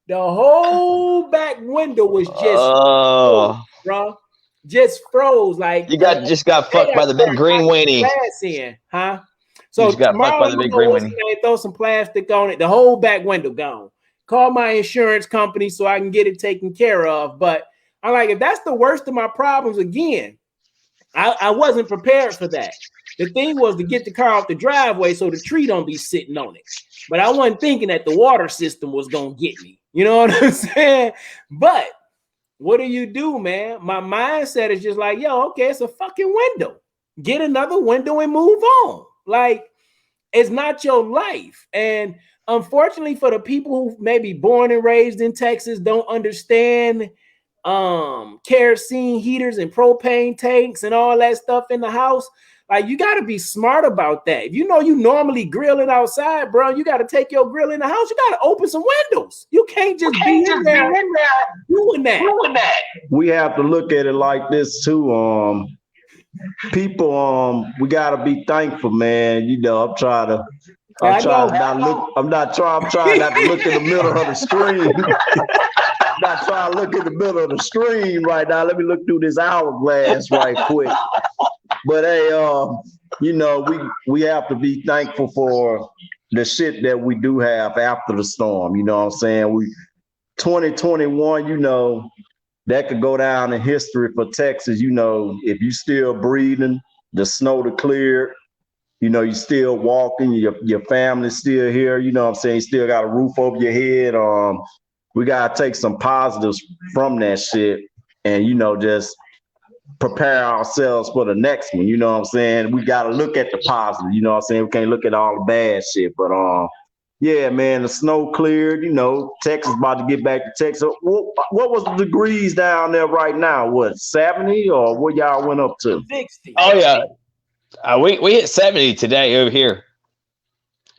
The whole back window was just froze, bro. Just froze. Like you just got fucked by the big green weenie. Huh? So you got fucked by the big green weenie. Throw some plastic on it. The whole back window gone. Call my insurance company so I can get it taken care of. But I'm like, if that's the worst of my problems again, I wasn't prepared for that. The thing was to get the car off the driveway so the tree don't be sitting on it. But I wasn't thinking that the water system was going to get me. You know what I'm saying? But what do, man? My mindset is just like, yo, okay, it's a fucking window. Get another window and move on. Like, it's not your life. And unfortunately for the people who may be born and raised in Texas, don't understand kerosene heaters and propane tanks and all that stuff in the house. Like, you got to be smart about that. If you know you normally grilling outside, bro, you got to take your grill in the house. You got to open some windows. You can't just be in there doing that. We have to look at it like this too. People, we got to be thankful, man. You know, I'm trying not to look in the middle of the screen. Not trying to look in the middle of the screen right now. Let me look through this hourglass right quick. But hey, you know, we have to be thankful for the shit that we do have after the storm. You know what I'm saying? 2021, you know, that could go down in history for Texas. You know, if you still breathing, the snow to clear, you know, you still walking, your family's still here. You know what I'm saying? You still got a roof over your head. We gotta take some positives from that shit, and you know, just prepare ourselves for the next one. You know what I'm saying? We got to look at the positive. You know what I'm saying? We can't look at all the bad shit. But yeah, man, the snow cleared. You know, Texas about to get back to Texas. What was the degrees down there right now? What, 70 or what y'all went up to? 60. Oh yeah, we hit 70 today over here.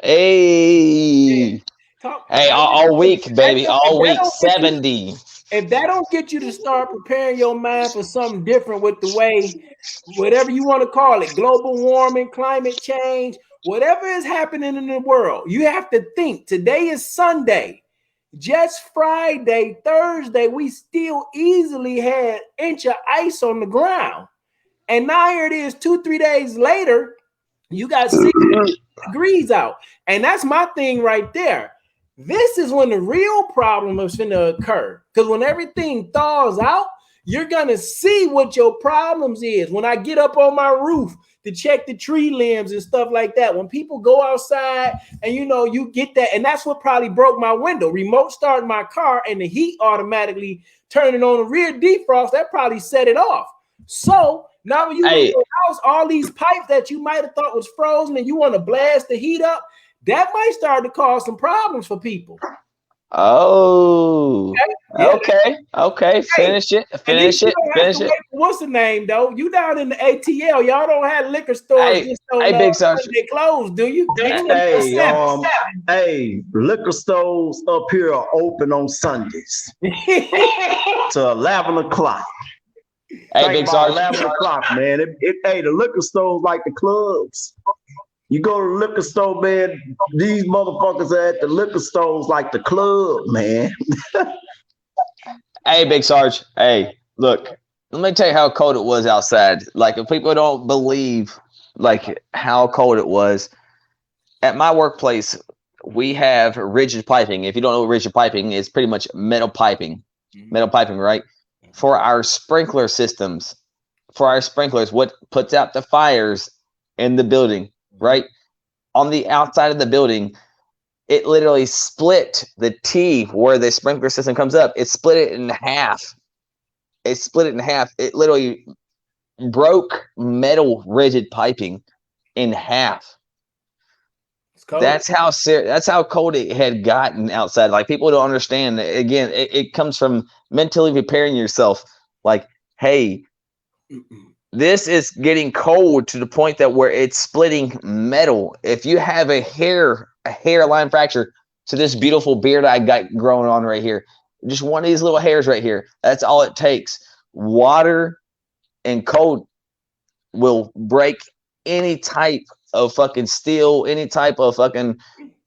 Yeah. Hey, hey, all week, baby, all week 70. If that don't get you to start preparing your mind for something different with the way, whatever you want to call it, global warming, climate change, whatever is happening in the world, you have to think. Today is Sunday. Just Friday, Thursday, we still easily had an inch of ice on the ground. And now here it is 2-3 days later, you got 60 degrees out. And that's my thing right there. This is when the real problem is going to occur. Because when everything thaws out, you're going to see what your problems is. When I get up on my roof to check the tree limbs and stuff like that, when people go outside and, you know, you get that. And that's what probably broke my window. Remote started my car and the heat automatically turning on the rear defrost. That probably set it off. So now when you in your house, all these pipes that you might have thought was frozen and you want to blast the heat up, that might start to cause some problems for people. Oh, okay. Finish it. What's the name though? You down in the ATL? Y'all don't have liquor stores just on Big Sarge. Sunday closed, do you? Hey, liquor stores up here are open on Sundays to 11 o'clock. Hey, Big Sarge. 11 o'clock, man. Hey, the liquor stores like the clubs. You go to the liquor store, man, these motherfuckers are at the liquor stores like the club, man. Hey, Big Sarge. Hey, look, let me tell you how cold it was outside. Like, if people don't believe, like, how cold it was, at my workplace, we have rigid piping. If you don't know what rigid piping is, pretty much metal piping. Metal piping, right? For our sprinkler systems, what puts out the fires in the building, right? On the outside of the building, it literally split the T where the sprinkler system comes up. It split it in half. It literally broke metal rigid piping in half. That's how cold it had gotten outside. Like, people don't understand. Again, it comes from mentally preparing yourself. Like, hey, this is getting cold to the point that where it's splitting metal. If you have a hairline fracture, so this beautiful beard I got growing on right here, just one of these little hairs right here, that's all it takes. Water and cold will break any type of fucking steel, any type of fucking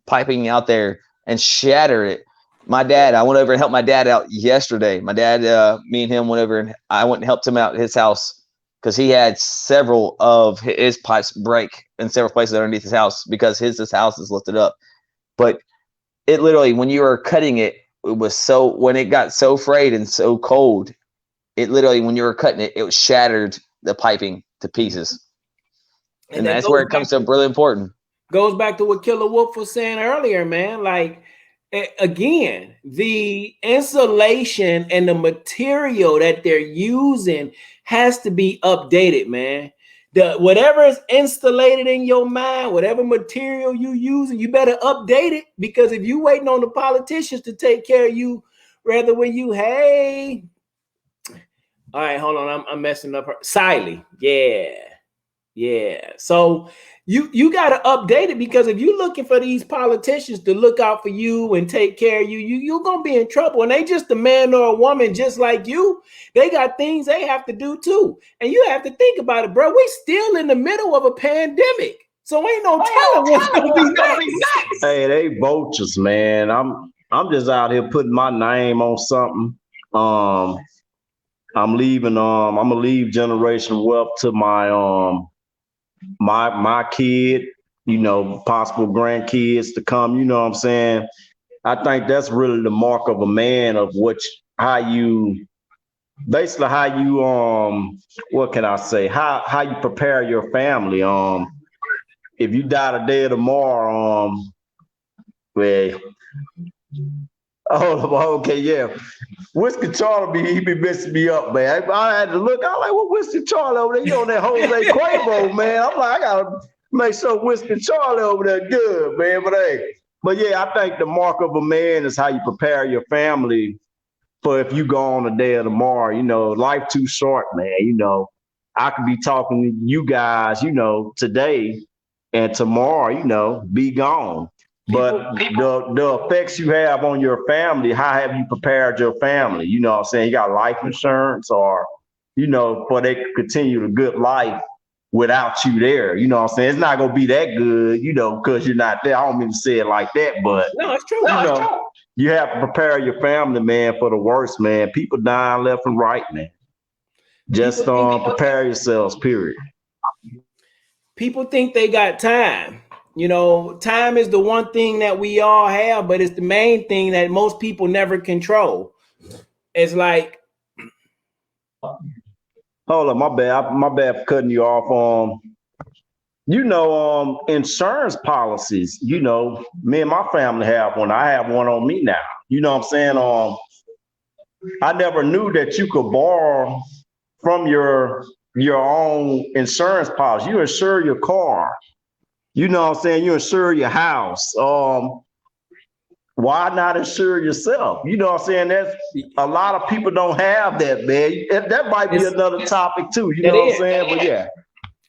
piping out there and shatter it. My dad, I went over and helped my dad out yesterday. My dad, me and him went over and I went and helped him out at his house because he had several of his pipes break in several places underneath his house because his house is lifted up. But it literally, when you were cutting it, when it got so frayed and so cold, it literally, when you were cutting it, it shattered the piping to pieces. And that's where it comes to really important. Goes back to what Killer Wolf was saying earlier, man. Like, again, the insulation and the material that they're using has to be updated, man. Whatever is installated in your mind, whatever material you using, you better update it, because if you waiting on the politicians to take care of you, rather when you, hey, all right, hold on, I'm messing up her. Siley, yeah. So you got to update it, because if you're looking for these politicians to look out for you and take care of you're going to be in trouble. And they just a man or a woman just like you. They got things they have to do too. And you have to think about it, bro. We still in the middle of a pandemic. So ain't no telling what's going to be next. Hey, they vultures, man. I'm just out here putting my name on something. I'm leaving. I'm gonna leave generational wealth to my my kid, possible grandkids to come. You know what I'm saying? I think that's really the mark of a man, of how you what can I say? How you prepare your family. If you die today or tomorrow, well, Oh, okay, yeah. Whiskey Charlie, he be messing me up, man. I had to look. I'm like, what Whiskey Charlie over there? You on that Jose Cuervo, man? I'm like, I gotta make sure Whiskey Charlie over there good, man. But hey, but yeah, I think the mark of a man is how you prepare your family for if you go on a day of tomorrow. You know, life too short, man. You know, I could be talking to you guys, you know, today and tomorrow, you know, be gone. But the effects you have on your family, how have you prepared your family? You know what I'm saying? You got life insurance or, you know, for they can continue the good life without you there. You know what I'm saying? It's not gonna be that good, you know, because you're not there. I don't mean to say it like that, but No, it's true. you know, you have to prepare your family, man, for the worst, man. People dying left and right, man. Just prepare yourselves, period. People think they got time. You know, time is the one thing that we all have, but it's the main thing that most people never control. It's like, Hold on, my bad for cutting you off. You know, insurance policies, you know, me and my family have one. I have one on me now. You know what I'm saying? I never knew that you could borrow from your own insurance policy. You insure your car. You know what I'm saying? You insure your house. Why not insure yourself? You know what I'm saying? That's a lot of people don't have that, man. That might be another topic too. You know what I'm saying? But yeah.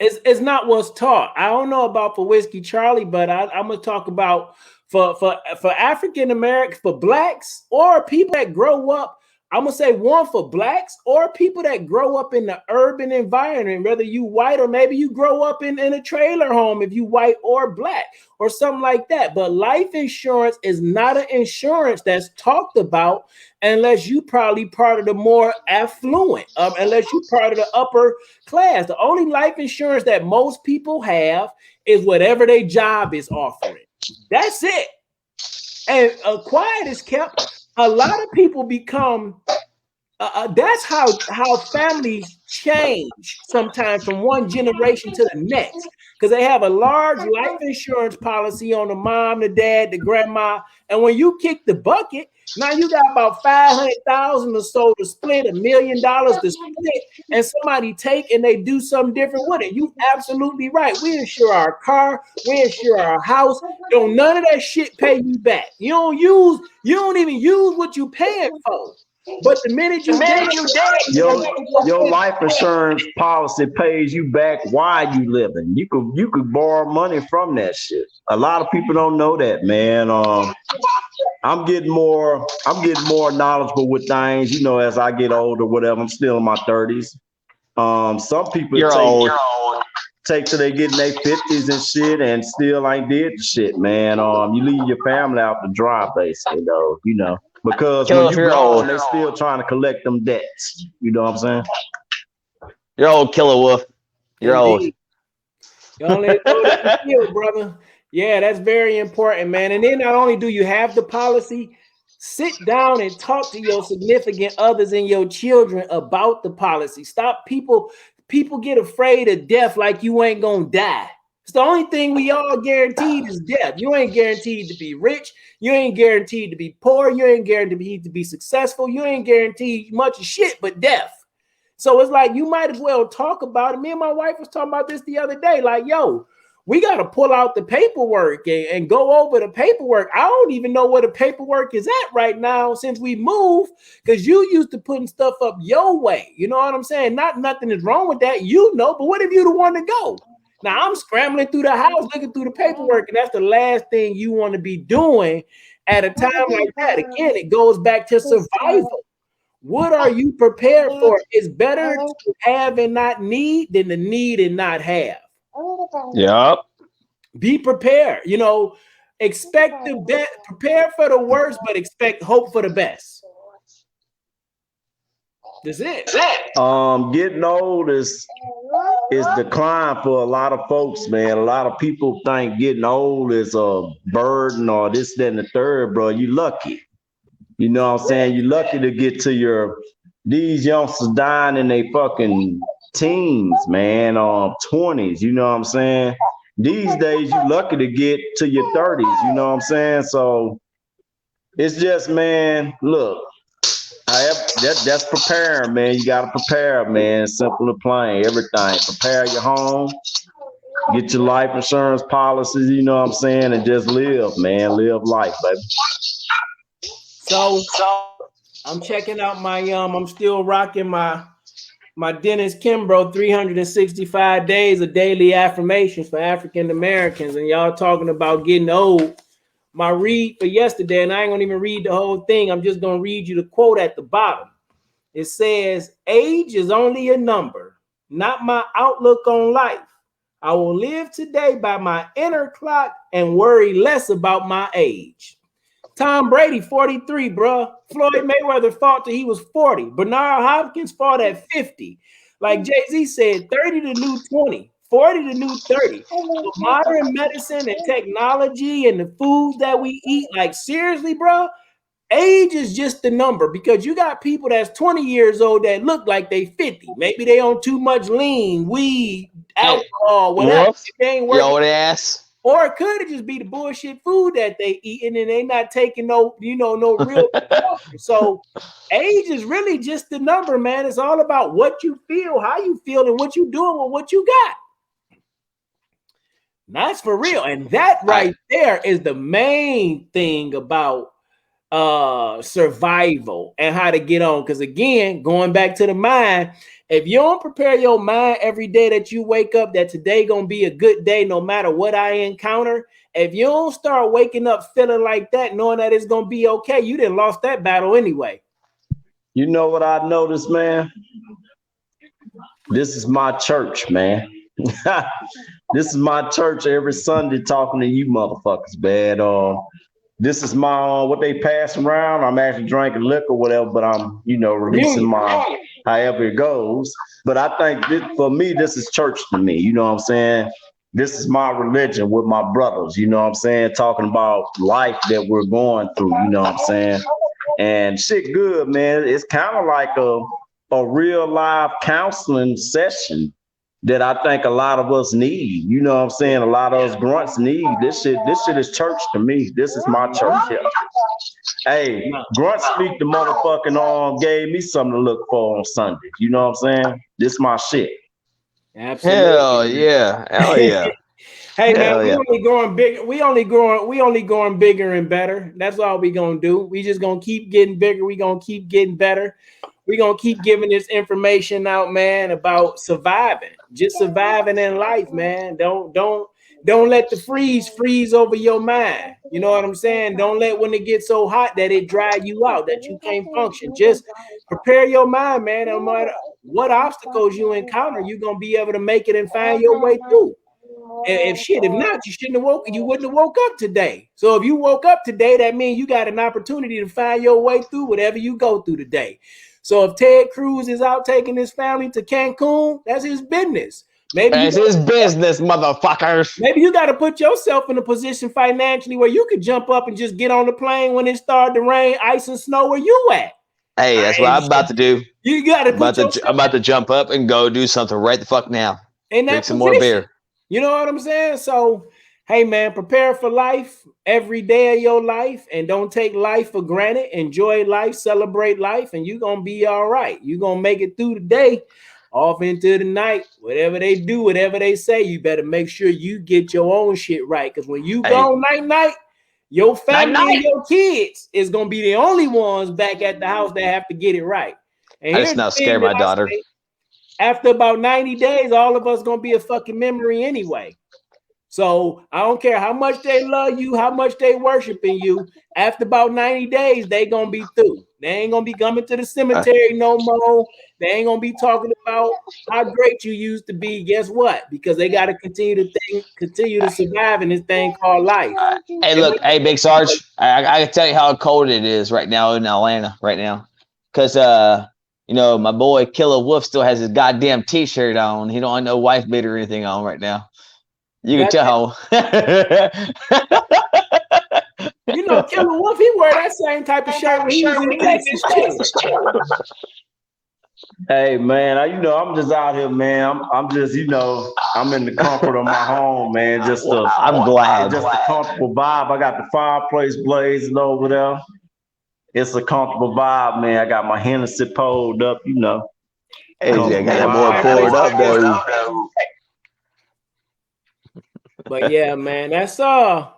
It's not what's taught. I don't know about for Whiskey Charlie, but I'm gonna talk about for African Americans, for blacks or people that grow up. I'm gonna say one for blacks or people that grow up in the urban environment, whether you white or maybe you grow up in a trailer home if you white or black or something like that. But life insurance is not an insurance that's talked about unless you probably part of the more affluent, unless you part of the upper class. The only life insurance that most people have is whatever their job is offering. That's it. And quiet is kept. A lot of people become that's how families change sometimes from one generation to the next, because they have a large life insurance policy on the mom, the dad, the grandma, and when you kick the bucket, now you got about 500,000 or so to split, $1,000,000 to split, and somebody take and they do something different with it. You absolutely right. We insure our car, we insure our house. Don't none of that shit pay you back. You don't even use what you paying for. But the minute you your life insurance policy pays you back while you living. You could borrow money from that shit. A lot of people don't know that, man. I'm getting more knowledgeable with things, you know, as I get older, whatever. I'm still in my 30s. Some people take till they get in their 50s and shit and still ain't did the shit, man. You leave your family out to dry, basically, though, you know. Because when you grow, they still trying to collect them debts. You know what I'm saying? You're old, Killer Wolf. You're old. You only know brother. Yeah, that's very important, man. And then not only do you have the policy, sit down and talk to your significant others and your children about the policy. Stop people get afraid of death like you ain't gonna die. It's the only thing we all guaranteed is death. You ain't guaranteed to be rich. You ain't guaranteed to be poor. You ain't guaranteed to be successful. You ain't guaranteed much of shit but death. So it's like you might as well talk about it. Me and my wife was talking about this the other day. Like, yo, we got to pull out the paperwork and go over the paperwork. I don't even know where the paperwork is at right now since we moved, because you used to putting stuff up your way. You know what I'm saying? Nothing is wrong with that, you know, but what if you the one to go? Now I'm scrambling through the house looking through the paperwork, and that's the last thing you want to be doing at a time like that. Again, it goes back to survival. What are you prepared for? It's better to have and not need than to need and not have. Yep. Be prepared. You know, expect the best, prepare for the worst, but expect hope for the best. That's it. Getting old is decline for a lot of folks, man. A lot of people think getting old is a burden or this, that, and the third, bro. You lucky. You know what I'm saying? You're lucky to get to these youngsters dying in their fucking teens, man, 20s. You know what I'm saying? These days, you're lucky to get to your 30s. You know what I'm saying? So It's just, man, look, that's preparing, man. You gotta prepare, man. Simple and plain, everything. Prepare your home, get your life insurance policies, you know what I'm saying, and just live, man. Live life, baby. So I'm checking out my I'm still rocking my Dennis Kimbrough 365 days of daily affirmations for African Americans, and y'all talking about getting old. My read for yesterday, and I ain't gonna even read the whole thing. I'm just gonna read you the quote at the bottom. It says, "Age is only a number, not my outlook on life. I will live today by my inner clock and worry less about my age." Tom Brady, 43, bro. Floyd Mayweather fought till he was 40. Bernard Hopkins fought at 50. Like Jay-Z said, 30 to new 20, 40 to new 30. So modern medicine and technology and the foods that we eat, like seriously, bro, age is just the number because you got people that's 20 years old that look like they 50. Maybe they on too much lean, weed, Hey, alcohol, whatever. Wolf, They ain't you working. old ass. Or it could just be the bullshit food that they eating and they not taking no, no real precaution. So age is really just the number, man. It's all about what you feel, how you feel, and what you doing with what you got. That's for real. And that right there is the main thing about survival and how to get on. Because again, going back to the mind, if you don't prepare your mind every day that you wake up that today gonna be a good day no matter what I encounter, if you don't start waking up feeling like that, knowing that it's gonna be okay, you done lost that battle anyway. You know what I noticed, man? This is my church, man. This is my church every Sunday talking to you motherfuckers, man. This is my what they pass around. I'm actually drinking liquor, whatever, but I'm, releasing my however it goes. But I think for me, this is church to me. You know what I'm saying? This is my religion with my brothers. You know what I'm saying? Talking about life that we're going through. You know what I'm saying? And shit, good, man. It's kind of like a real live counseling session that I think a lot of us need. You know what I'm saying? A lot of us grunts need this shit. This shit is church to me. This is my church here. Hey, Grunt Speak the motherfucking gave me something to look for on Sunday. You know what I'm saying? This my shit. Absolutely. Hell yeah. Hell yeah. Hey man, Hell we yeah. only growing big. We only growing bigger and better. That's all we gonna do. We just gonna keep getting bigger. We gonna keep getting better. We gonna keep giving this information out, man, about surviving. Just surviving in life, man. Don't let the freeze over your mind. You know what I'm saying? Don't let when it gets so hot that it dry you out, that you can't function. Just prepare your mind, man. No matter what obstacles you encounter, you're gonna be able to make it and find your way through. If not, you shouldn't have woken. You wouldn't have woke up today. So if you woke up today, that means you got an opportunity to find your way through whatever you go through today. So if Ted Cruz is out taking his family to Cancun, that's his business. It's his business, motherfuckers. Maybe you got to put yourself in a position financially where you could jump up and just get on the plane when it started to rain, ice and snow. Where you at? Hey, that's what I'm about to do. You got to put yourself. I'm about to jump up and go do something right the fuck now. In that Drink some position. more beer. You know what I'm saying? So, hey man, prepare for life every day of your life and don't take life for granted. Enjoy life, celebrate life, and you're gonna be all right. You're gonna make it through the day, off into the night. Whatever they do, whatever they say, you better make sure you get your own shit right. Because when you go night, your family and your kids is gonna be the only ones back at the house that have to get it right. And I just now scare my daughter. After about 90 days, all of us gonna be a fucking memory anyway. So I don't care how much they love you, how much they worshiping you. After about 90 days, they gonna be through. They ain't gonna be coming to the cemetery no more. They ain't gonna be talking about how great you used to be. Guess what? Because they gotta continue to survive in this thing called life. Hey, look, hey, Big Sarge, I can tell you how cold it is right now in Atlanta right now, because my boy Killer Wolf still has his goddamn T-shirt on. He don't have no wife beater or anything on right now. You can tell. Killer Wolf, he wear that same type of shirt when he was in Texas too. Hey man, I'm just out here, man. I'm just, I'm in the comfort of my home, man. I'm glad. Just a comfortable vibe. I got the fireplace blazing over there. it's a comfortable vibe, man. I got my Hennessy pulled up, you know. Hey, I got that boy poured up though. But yeah, man, that's I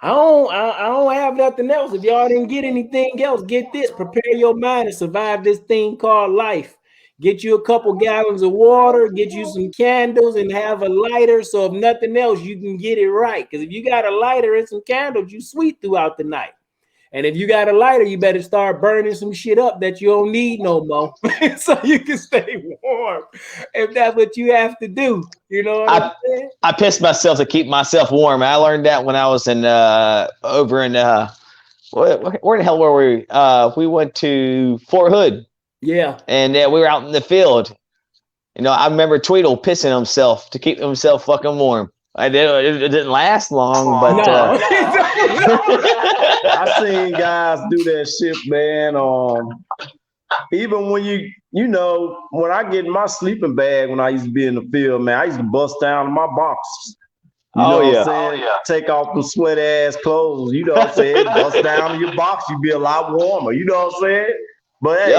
don't have nothing else. If y'all didn't get anything else, get this. Prepare your mind to survive this thing called life. Get you a couple gallons of water, get you some candles, and have a lighter. So if nothing else, you can get it right. Because if you got a lighter and some candles, you sweet throughout the night. And if you got a lighter, you better start burning some shit up that you don't need no more, so you can stay warm. If that's what you have to do, you know what I'm saying? I pissed myself to keep myself warm. I learned that when I was in over in where the hell were we? We went to Fort Hood. Yeah. And we were out in the field. You know, I remember Tweedle pissing himself to keep himself fucking warm. It didn't last long, but no. I seen guys do that shit, man. Even when you know, when I get in my sleeping bag when I used to be in the field, man, I used to bust down my boxes. You know what I'm saying? Take off the sweat ass clothes. You know what I'm saying? Bust down your box, you be a lot warmer. You know what I'm saying? But hey,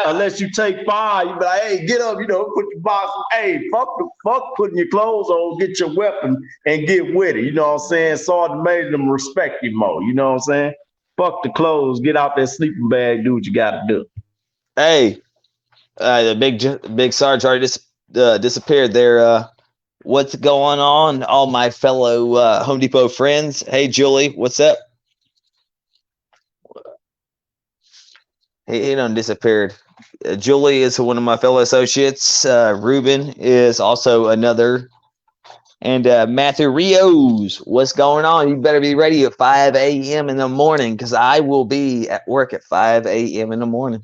unless you take fire, you be like, hey, get up, you know, put your box. Hey, fuck putting your clothes on, get your weapon and get with it. You know what I'm saying? Sergeant made them respect you more. You know what I'm saying? Fuck the clothes, get out that sleeping bag, do what you gotta do. Hey, the big Sarge already disappeared there. What's going on, all my fellow Home Depot friends? Hey, Julie, what's up? He done disappeared. Julie is one of my fellow associates. Ruben is also another. And Matthew Rios, what's going on? You better be ready at 5 a.m. in the morning because I will be at work at 5 a.m. in the morning.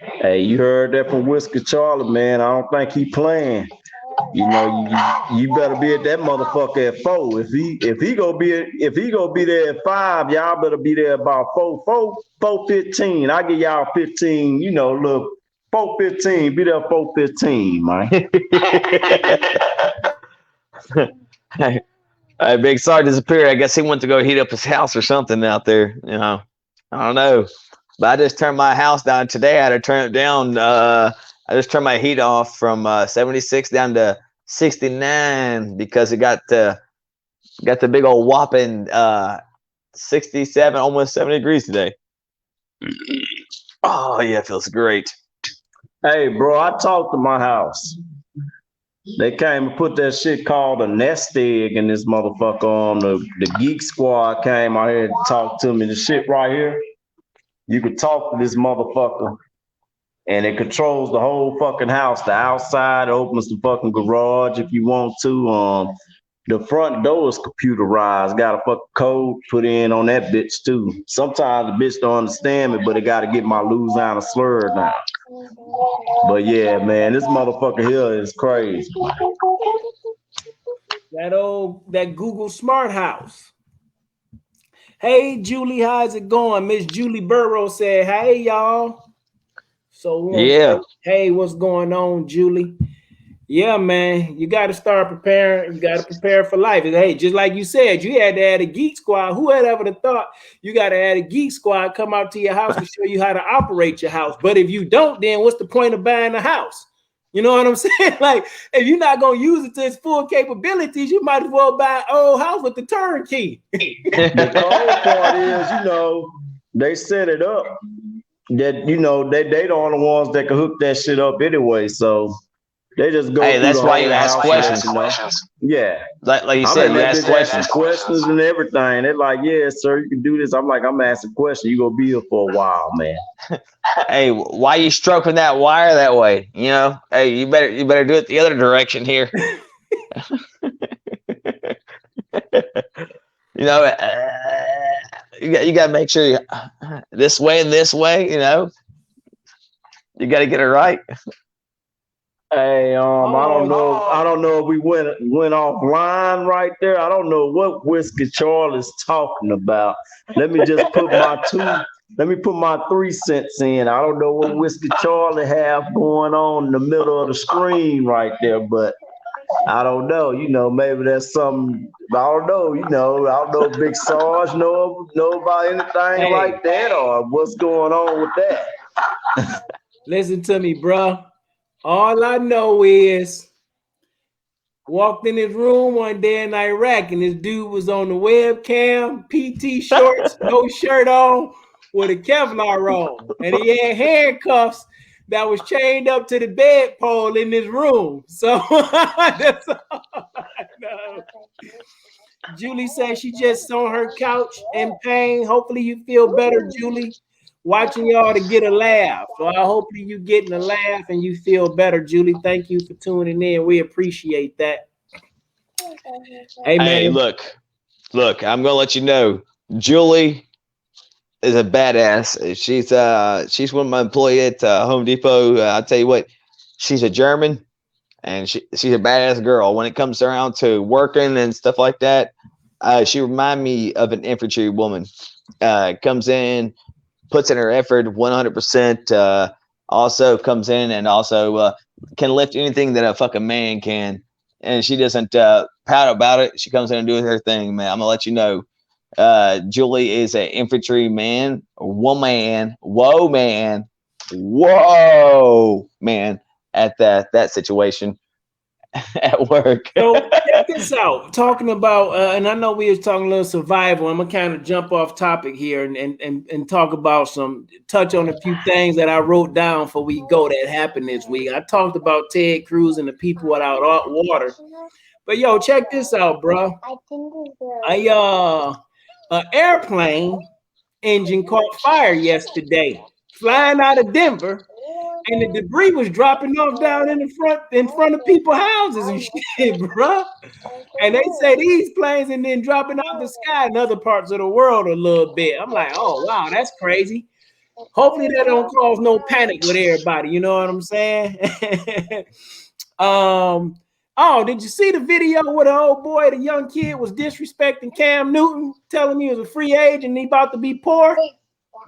Hey, you heard that from Whiskey Charlie, man. I don't think he playing. You know, you better be at that motherfucker at 4. If he gonna be there at 5, y'all better be there about 4:15. I give y'all 15. You know, look, 4:15. Be there 4:15, man. Big Sarge disappeared. I guess he went to go heat up his house or something out there. You know, I don't know. But I just turned my house down today. I had to turn it down. I just turned my heat off from 76 down to 69 because it got the big old whopping 67, almost 70 degrees today. Oh yeah, it feels great. Hey, bro, I talked to my house. They came and put that shit called a nest egg in this motherfucker on the Geek Squad came out here to talk to me. The shit right here, you could talk to this motherfucker and it controls the whole fucking house. The outside opens the fucking garage if you want to. The front door is computerized. Got a fucking code put in on that bitch too. Sometimes the bitch don't understand me, but it got to get my Louisiana slur now. But yeah, man, this motherfucker here is crazy. That Google Smart House. Hey, Julie, how's it going? Miss Julie Burrow said, hey, y'all. So, hey, what's going on, Julie? Yeah, man, you got to start preparing. You got to prepare for life. And hey, just like you said, you had to add a Geek Squad. Who had ever thought you got to add a Geek Squad come out to your house to show you how to operate your house? But if you don't, then what's the point of buying a house? You know what I'm saying? Like, if you're not going to use it to its full capabilities, you might as well buy an old house with the turnkey. The cold part is, you know, they set it up that, you know, they the only ones that can hook that shit up anyway. So they just go. Hey, that's why you ask questions. Yeah, like you said, you ask questions and everything. They're like, "Yeah, sir, you can do this." I'm like, "I'm asking questions. You gonna be here for a while, man." Hey, why you stroking that wire that way? You know, hey, you better do it the other direction here. You know, you got to make sure this way and this way. You know, you got to get it right. Hey, I don't know if we went offline right there. I don't know what Whiskey Charlie's talking about. Let me just put my 3 cents in. I don't know what Whiskey Charlie have going on in the middle of the screen right there, but I don't know. Maybe that's something. I don't know. I don't know if Big Sarge know about anything Hey, like that or what's going on with that. listen to me, bro. All I know is walked in his room one day in Iraq, and this dude was on the webcam, PT shorts, no shirt on, with a Kevlar on, and he had handcuffs that was chained up to the bedpole in his room. So that's all I know. Julie says she just on her couch in pain. Hopefully you feel better, Julie. Watching y'all to get a laugh. So I hopefully you getting a laugh and you feel better, Julie. Thank you for tuning in. We appreciate that. Hey Hey, man. look, I'm gonna let you know, Julie is a badass. She's one of my employee at Home Depot. I'll tell you what, she's a German, and she's a badass girl. When it comes around to working and stuff like that, she reminds me of an infantry woman. Comes in, puts in her effort 100%. Also comes in and also can lift anything that a fucking man can, and she doesn't pout about it. She comes in and does her thing, man. I'm gonna let you know. Julie is an infantry man, whoa man at that situation at work. So check this out. Talking about, and I know we was talking a little survival. I'm gonna kind of jump off topic here and talk about touch on a few things that I wrote down for we go that happened this week. I talked about Ted Cruz and the people without water. But yo, check this out, bro. An airplane engine caught fire yesterday, flying out of Denver, and the debris was dropping off down in front of people's houses and shit, bro. And they say these planes and then dropping out the sky in other parts of the world a little bit. I'm like, oh wow, that's crazy. Hopefully that don't cause no panic with everybody. You know what I'm saying? Oh, did you see the video where the old boy, the young kid, was disrespecting Cam Newton, telling him he was a free agent and he about to be poor?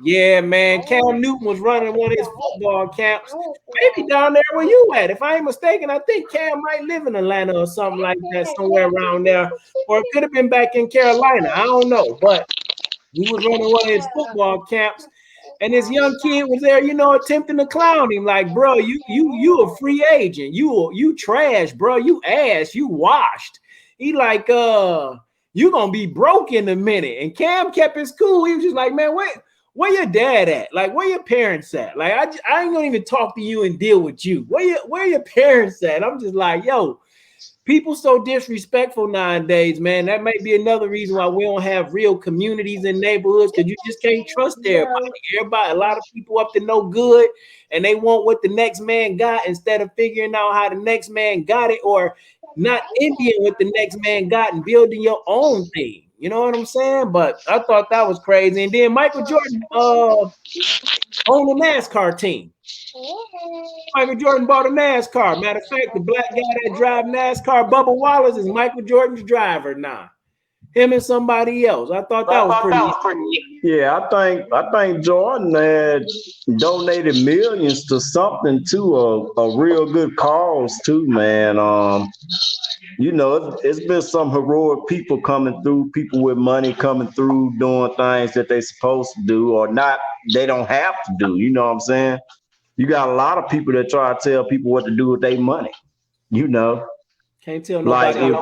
Yeah, man. Cam Newton was running one of his football camps. Maybe down there where you at. If I ain't mistaken, I think Cam might live in Atlanta or something like that, somewhere around there. Or it could have been back in Carolina. I don't know. But he was running one of his football camps. And this young kid was there, attempting to clown him, like, bro, you a free agent, you trash, bro, you ass, you washed. He like, you gonna be broke in a minute. And Cam kept his cool. He was just like, man, where your dad at? Like, where your parents at? Like, I ain't gonna even talk to you and deal with you. Where your parents at? I'm just like, yo. People so disrespectful nowadays, man. That may be another reason why we don't have real communities and neighborhoods, because you just can't trust everybody. A lot of people up to no good, and they want what the next man got instead of figuring out how the next man got it, or not envying what the next man got and building your own thing. You know what I'm saying? But I thought that was crazy. And then Michael Jordan owned the NASCAR team. Michael Jordan bought a NASCAR. Matter of fact, the black guy that drives NASCAR, Bubba Wallace, is Michael Jordan's driver now. Him and somebody else. I thought that was pretty. Yeah, I think Jordan had donated millions to something to a real good cause too, man. It's been some heroic people coming through, people with money coming through, doing things that they supposed to do or not. They don't have to do. You know what I'm saying? You got a lot of people that try to tell people what to do with their money. Can't tell nobody.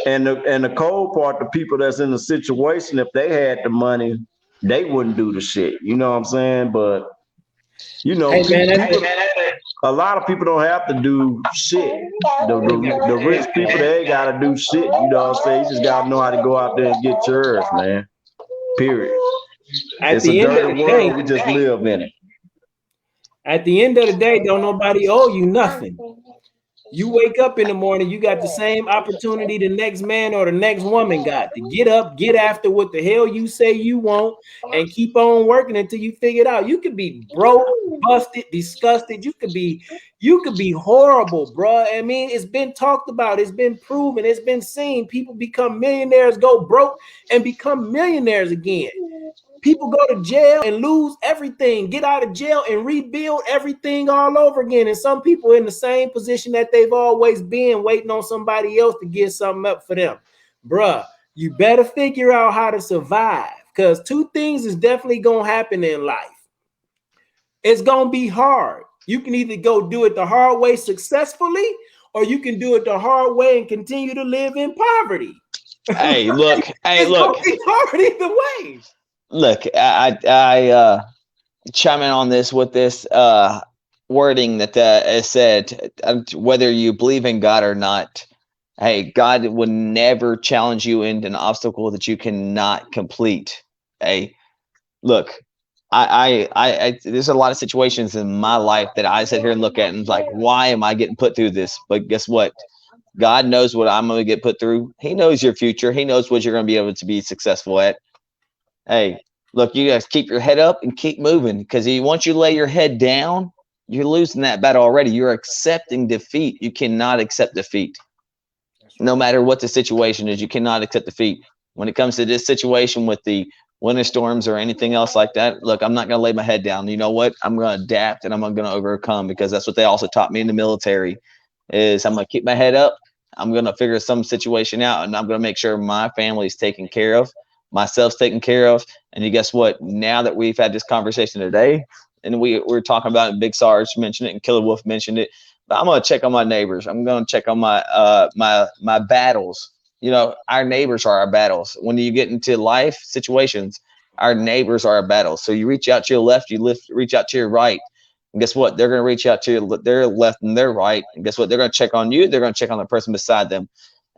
And the cold part, the people that's in the situation, if they had the money, they wouldn't do the shit. You know what I'm saying? But hey, man, a lot of people don't have to do shit. The rich people, they ain't got to do shit. You know what I'm saying? You just got to know how to go out there and get yours, man. Period. It's a dirty world. We just live in it. At the end of the day, don't nobody owe you nothing. You wake up in the morning, you got the same opportunity the next man or the next woman got to get up, get after what the hell you say you want, and keep on working until you figure it out. You could be broke, busted, disgusted. You could be horrible, bro. I mean, it's been talked about, it's been proven, it's been seen. People become millionaires, go broke, and become millionaires again. People go to jail and lose everything, get out of jail and rebuild everything all over again. And some people in the same position that they've always been, waiting on somebody else to get something up for them. Bruh, you better figure out how to survive, because two things is definitely going to happen in life. It's going to be hard. You can either go do it the hard way successfully, or you can do it the hard way and continue to live in poverty. Hey, look. Hey, It's look. going to be hard either way. Look, I chime in on this with this wording that is said, whether you believe in God or not. Hey, God would never challenge you into an obstacle that you cannot complete. Hey, look, I there's a lot of situations in my life that I sit here and look at and like, why am I getting put through this? But guess what? God knows what I'm going to get put through. He knows your future. He knows what you're going to be able to be successful at. Hey, look, you guys keep your head up and keep moving, because once you lay your head down, you're losing that battle already. You're accepting defeat. You cannot accept defeat. No matter what the situation is, you cannot accept defeat. When it comes to this situation with the winter storms or anything else like that, look, I'm not going to lay my head down. You know what? I'm going to adapt and I'm going to overcome, because that's what they also taught me in the military is I'm going to keep my head up. I'm going to figure some situation out, and I'm going to make sure my family is taken care of, myself's taken care of. And you guess what? Now that we've had this conversation today, and we're talking about it, Big Sarge mentioned it and Killer Wolf mentioned it, but I'm going to check on my neighbors. I'm going to check on my my battles. You know, our neighbors are our battles. When you get into life situations, our neighbors are our battles. So you reach out to your left, reach out to your right. And guess what? They're going to reach out to their left and their right. And guess what? They're going to check on you. They're going to check on the person beside them.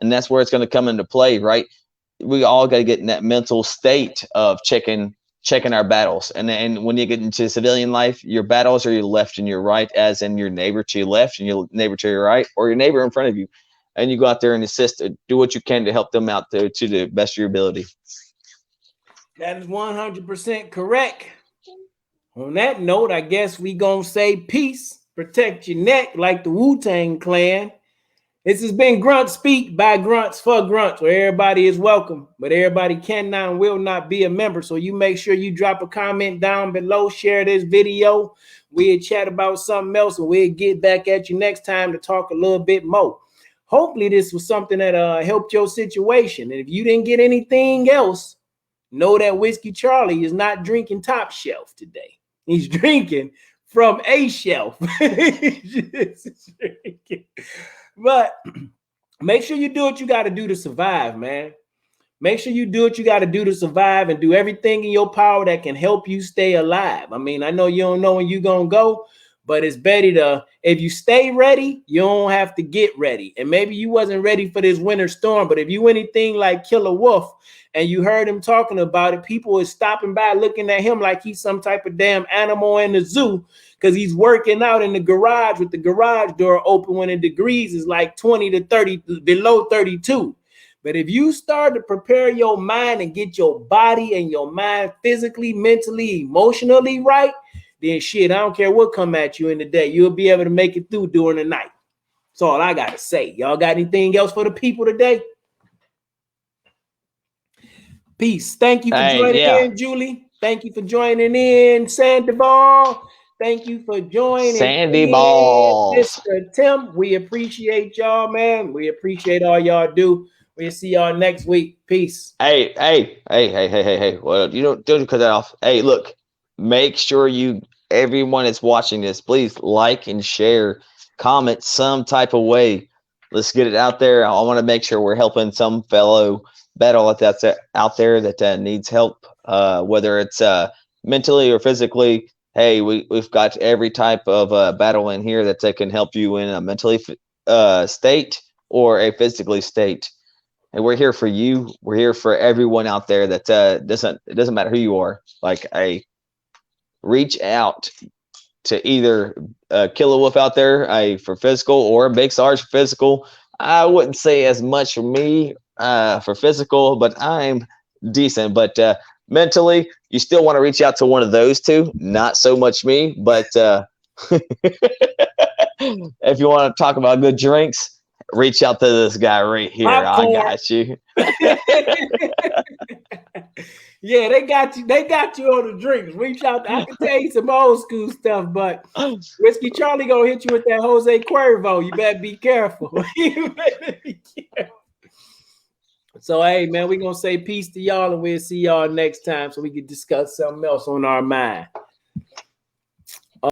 And that's where it's going to come into play, right? We all got to get in that mental state of checking our battles. And then when you get into civilian life, your battles are your left and your right, as in your neighbor to your left and your neighbor to your right, or your neighbor in front of you. And you go out there and assist, do what you can to help them out there to the best of your ability. That is 100% correct. On that note, I guess we gonna say peace, protect your neck like the Wu-Tang Clan. This has been Grunt Speak by Grunts for Grunts, where everybody is welcome, but everybody cannot and will not be a member. So you make sure you drop a comment down below, share this video. We'll chat about something else, and we'll get back at you next time to talk a little bit more. Hopefully this was something that helped your situation. And if you didn't get anything else, know that Whiskey Charlie is not drinking top shelf today. He's drinking from a shelf. But make sure you do what you got to do to survive, man. Make sure you do what you got to do to survive, and do everything in your power that can help you stay alive. I mean, I know you don't know when you're going to go, but it's better to, if you stay ready, you don't have to get ready. And maybe you wasn't ready for this winter storm, but if you anything like Killer Wolf and you heard him talking about it, people is stopping by looking at him like he's some type of damn animal in the zoo, because he's working out in the garage with the garage door open when the degrees is like 20 to 30, below 32. But if you start to prepare your mind and get your body and your mind physically, mentally, emotionally right, then shit, I don't care what come at you in the day, you'll be able to make it through during the night. That's all I got to say. Y'all got anything else for the people today? Peace. Thank you for joining in, Julie. Thank you for joining in, Sandoval. Thank you for joining Sandy in, Balls. Mr. Tim. We appreciate y'all, man. We appreciate all y'all do. We'll see y'all next week. Peace. Hey. Well, you don't cut that off. Hey, look, make sure everyone that's watching this, please like and share, comment some type of way. Let's get it out there. I want to make sure we're helping some fellow battle that's out there that needs help, whether it's mentally or physically. Hey, we've got every type of battle in here that can help you in a mentally state or a physically state. And we're here for you. We're here for everyone out there that it doesn't matter who you are. Like, reach out to either Killer Wolf out there for physical, or Big Sarge for physical. I wouldn't say as much for me for physical, but I'm decent. But mentally, you still want to reach out to one of those two. Not so much me, but if you want to talk about good drinks, reach out to this guy right here. Popcorn. I got you. Yeah, they got you. They got you on the drinks. Reach out. I can tell you some old school stuff, but Whiskey Charlie gonna hit you with that Jose Cuervo. You better be careful. You better be careful. So, hey, man, we're gonna say peace to y'all, and we'll see y'all next time so we can discuss something else on our mind.